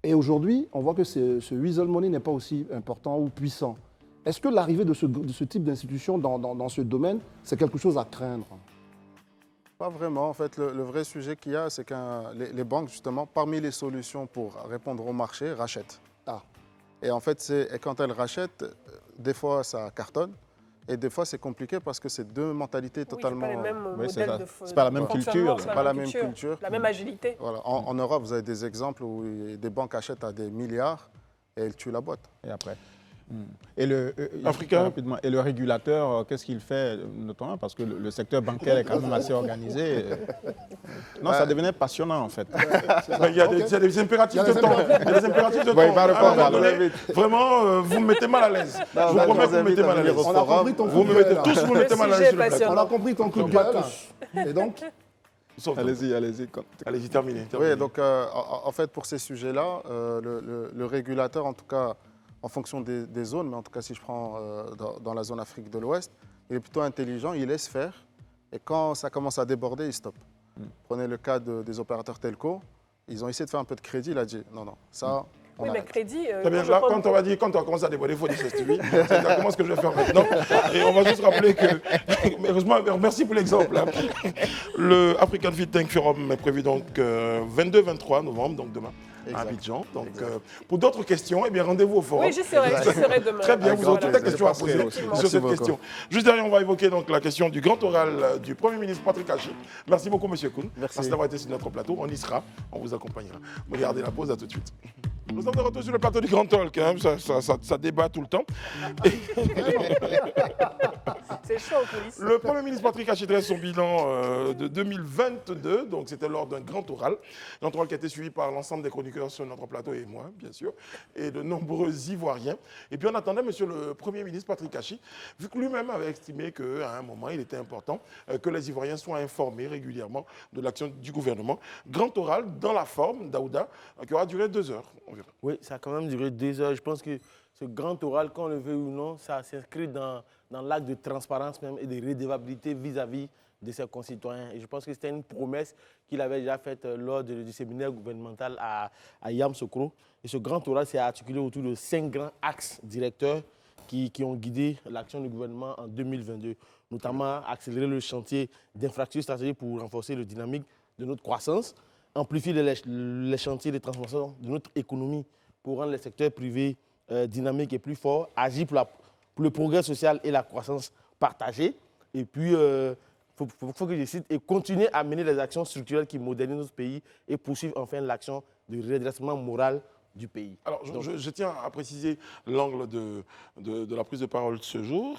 Et aujourd'hui, on voit que ce Weasel Money n'est pas aussi important ou puissant. Est-ce que l'arrivée de ce type d'institution dans ce domaine, c'est quelque chose à craindre? Pas vraiment. En fait, le vrai sujet qu'il y a, c'est que les banques, justement, parmi les solutions pour répondre au marché, rachètent. Et en fait, quand elles rachètent, des fois, ça cartonne. Et des fois, c'est compliqué parce que c'est deux mentalités totalement... C'est pas la même culture. C'est pas la même culture. La même agilité. Voilà. En Europe, vous avez des exemples où des banques achètent à des milliards et elles tuent la boîte. Et après Et le régulateur, qu'est-ce qu'il fait, notamment parce que le secteur bancaire est quand même assez organisé. Non, ça devenait passionnant en fait. Il y a des impératifs de temps. Il y a des impératifs de temps. Vraiment, vous me mettez mal à l'aise. Je vous promets que vous me mettez mal à l'aise. On a compris ton coup de gueule. Tous vous mettez mal à l'aise sur le plateau. On a compris ton coup de gueule. Et donc allez-y. Allez-y, terminez. Oui, donc en fait, pour ces sujets-là, le régulateur, en tout cas, en fonction des zones, mais en tout cas si je prends dans la zone Afrique de l'Ouest, il est plutôt intelligent, il laisse faire, et quand ça commence à déborder, il stoppe. Prenez le cas des opérateurs telco, ils ont essayé de faire un peu de crédit, il a dit non, ça, on arrête. Mais crédit... Très bien, là, quand on va commencer à déborder, il faut dire c'est exactement ce que je vais faire maintenant. Et on va juste rappeler que, heureusement, merci pour l'exemple. Hein. Le African FinTech Forum est prévu donc 22-23 novembre, donc demain. À Abidjan. Donc, pour d'autres questions, eh bien, rendez-vous au forum. Oui, j'y serai demain. Très bien, vous aurez toutes les questions à poser sur cette question. Juste derrière, on va évoquer donc la question du grand oral du Premier ministre Patrick Hachi. Merci beaucoup, M. Koun. Merci d'avoir été sur notre plateau. On y sera, on vous accompagnera. Regardez la pause, à tout de suite. Nous sommes de retour sur le plateau du Grand Talk. Hein. Ça débat tout le temps. C'est chaud en coulisses. Le Premier ministre Patrick Hachi dresse son bilan de 2022. Donc, c'était lors d'un grand oral. Un oral qui a été suivi par l'ensemble des chroniqueurs sur notre plateau et moi, bien sûr, et de nombreux Ivoiriens. Et puis, on attendait Monsieur le Premier ministre Patrick Hachi, vu que lui-même avait estimé qu'à un moment, il était important que les Ivoiriens soient informés régulièrement de l'action du gouvernement. Grand oral dans la forme, Daouda, qui aura duré 2 heures environ. Oui, ça a quand même duré 2 heures. Je pense que ce grand oral, qu'on le veuille ou non, ça s'inscrit dans l'acte de transparence même et de redevabilité vis-à-vis de ses concitoyens. Et je pense que c'était une promesse qu'il avait déjà faite lors du séminaire gouvernemental à Yamoussoukro. Et ce grand oral s'est articulé autour de 5 grands axes directeurs qui ont guidé l'action du gouvernement en 2022, notamment accélérer le chantier d'infrastructures stratégiques pour renforcer la dynamique de notre croissance, amplifier les chantiers de transformation de notre économie pour rendre les secteurs privés dynamiques et plus forts, agir pour le progrès social et la croissance partagée, et puis faut que je cite, et continuer à mener les actions structurelles qui modernisent notre pays et poursuivre enfin l'action de redressement moral du pays. Alors, je tiens à préciser l'angle de la prise de parole de ce jour.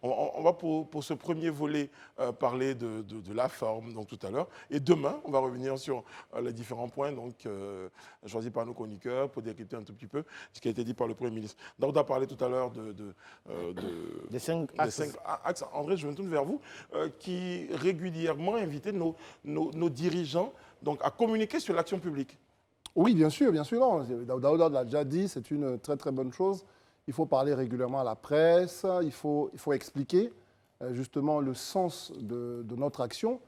On va pour ce premier volet parler de la forme donc, tout à l'heure. Et demain, on va revenir sur les différents points donc, choisis par nos chroniqueurs pour décrypter un tout petit peu ce qui a été dit par le Premier ministre. Donc, on a parlé tout à l'heure des 5 axes. André, je me tourne vers vous, qui régulièrement invitait nos dirigeants donc, à communiquer sur l'action publique. Oui, bien sûr, non. Daouda l'a déjà dit, c'est une très très bonne chose. Il faut parler régulièrement à la presse, il faut expliquer justement le sens de notre action.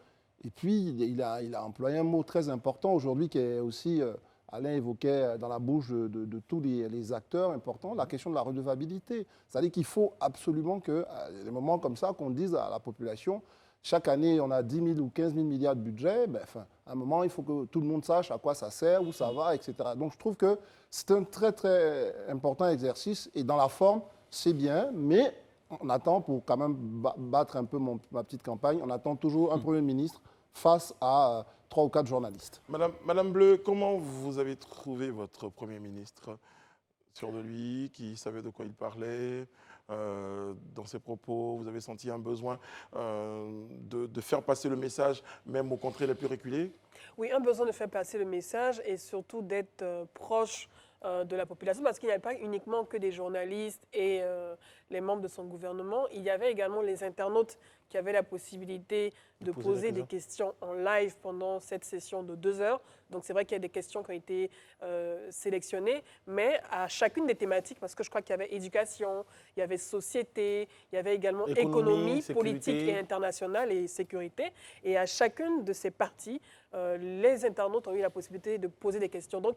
Et puis, il a employé un mot très important aujourd'hui qui est aussi, Alain évoquait dans la bouche de tous les acteurs importants, la question de la redevabilité. C'est-à-dire qu'il faut absolument que, à des moments comme ça, qu'on dise à la population, chaque année, on a 10 000 ou 15 000 milliards de budget. À un moment, il faut que tout le monde sache à quoi ça sert, où ça va, etc. Donc, je trouve que c'est un très, très important exercice. Et dans la forme, c'est bien, mais on attend, pour quand même battre un peu ma petite campagne, on attend toujours un Premier ministre face à 3 ou 4 journalistes. Madame Bleu, comment vous avez trouvé votre Premier ministre? Sûr de lui, qui savait de quoi il parlait dans ses propos, vous avez senti un besoin de faire passer le message, même aux contrées les plus reculées? Oui, un besoin de faire passer le message et surtout d'être proche de la population, parce qu'il n'y avait pas uniquement que des journalistes et les membres de son gouvernement, il y avait également les internautes qui avaient la possibilité de poser des questions en live pendant cette session de 2 heures. Donc c'est vrai qu'il y a des questions qui ont été sélectionnées, mais à chacune des thématiques, parce que je crois qu'il y avait éducation, il y avait société, il y avait également économie politique et internationale et sécurité. Et à chacune de ces parties, les internautes ont eu la possibilité de poser des questions. Donc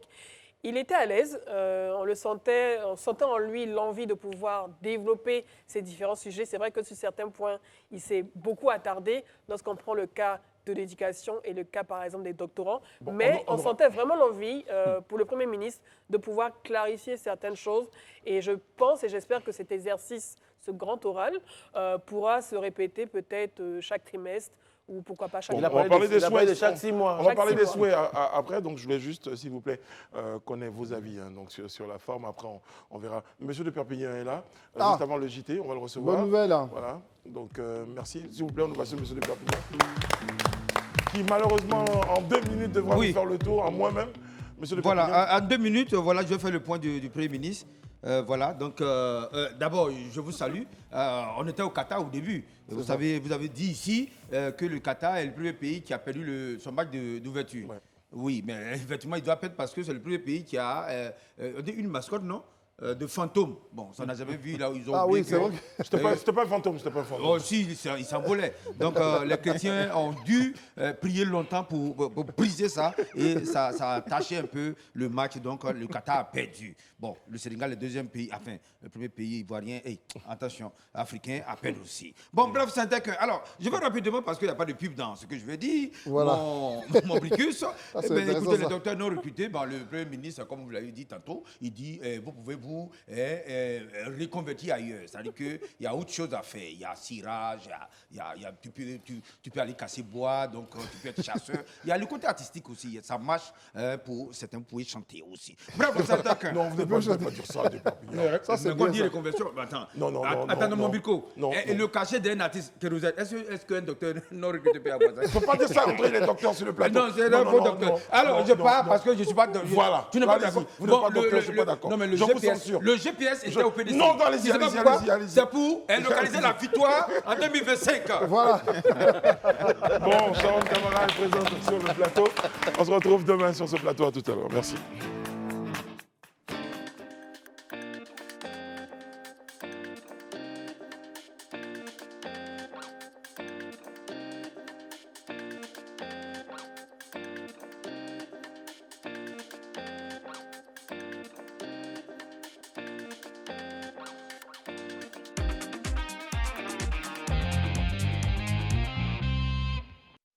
il était à l'aise, on sentait en lui l'envie de pouvoir développer ces différents sujets. C'est vrai que sur certains points, il s'est beaucoup attardé lorsqu'on prend le cas de l'éducation et le cas, par exemple, des doctorants. Mais on sentait vraiment l'envie pour le Premier ministre de pouvoir clarifier certaines choses. Et je pense et j'espère que cet exercice, ce grand oral, pourra se répéter peut-être chaque trimestre, ou pourquoi pas chaque mois. On va parler des souhaits de chaque 6 mois. On va parler des souhaits après, donc je voulais juste, s'il vous plaît, connaître vos avis donc sur la forme. Après, on verra. Monsieur de Perpignan est là, juste avant le JT, on va le recevoir. Bonne nouvelle. Voilà, donc merci. S'il vous plaît, on nous passe Monsieur de Perpignan, qui malheureusement, en 2 minutes, devra nous faire le tour, à moi-même. Monsieur de Perpignan. Voilà, en 2 minutes, voilà, je vais faire le point du Premier ministre. Voilà, donc d'abord, je vous salue. On était au Qatar au début. Vous avez dit ici que le Qatar est le premier pays qui a perdu son match d'ouverture. Ouais. Oui, mais effectivement, il doit perdre parce que c'est le premier pays qui a une mascotte, non? De fantômes. Bon, ça n'a jamais vu là où ils ont... Ah oui, c'est vrai. C'était pas un fantôme, c'était pas un fantôme. Oh si, il s'envolait. Donc les chrétiens ont dû prier longtemps pour briser ça et ça a taché un peu le match. Donc le Qatar a perdu. Bon, le Sénégal, le deuxième pays, enfin, le premier pays ivoirien, attention, africain, a perdu aussi. Bon, bref, c'est que... Alors, je vais rapidement parce qu'il n'y a pas de pub dans ce que je vais dire. Voilà. Mon bricus. Écoutez, le docteur non recruté, le Premier ministre, comme vous l'avez dit tantôt, il dit, vous pouvez vous reconvertir ailleurs. C'est-à-dire qu'il y a autre chose à faire. Il y a cirage, tu peux aller casser bois, donc tu peux être chasseur. Il y a le côté artistique aussi. Ça marche pour certains, vous pouvez chanter aussi. Bref, c'est que... Non, vous ne pouvez pas dire ça. Ça, c'est bien. On dit les conversions. Attends, attends, mon bico. Et le cachet d'un artiste que vous êtes, est-ce qu'un docteur non recruté peut avoir ça? Il ne faut pas dire ça entre les docteurs sur le plateau. Non, c'est un faux docteur. Alors, je pars parce que je ne suis pas docteur. Voilà. Tu n'es pas d'accord. Vous n'êtes pas docteur, je ne suis pas d'accord. Non, mais le GPS était au PDC. Non, allez-y. C'est pour localiser la victoire en 2025. Voilà. Bon, Sharon Camara est présente sur le plateau. On se retrouve demain sur ce plateau. À tout à l'heure. Merci.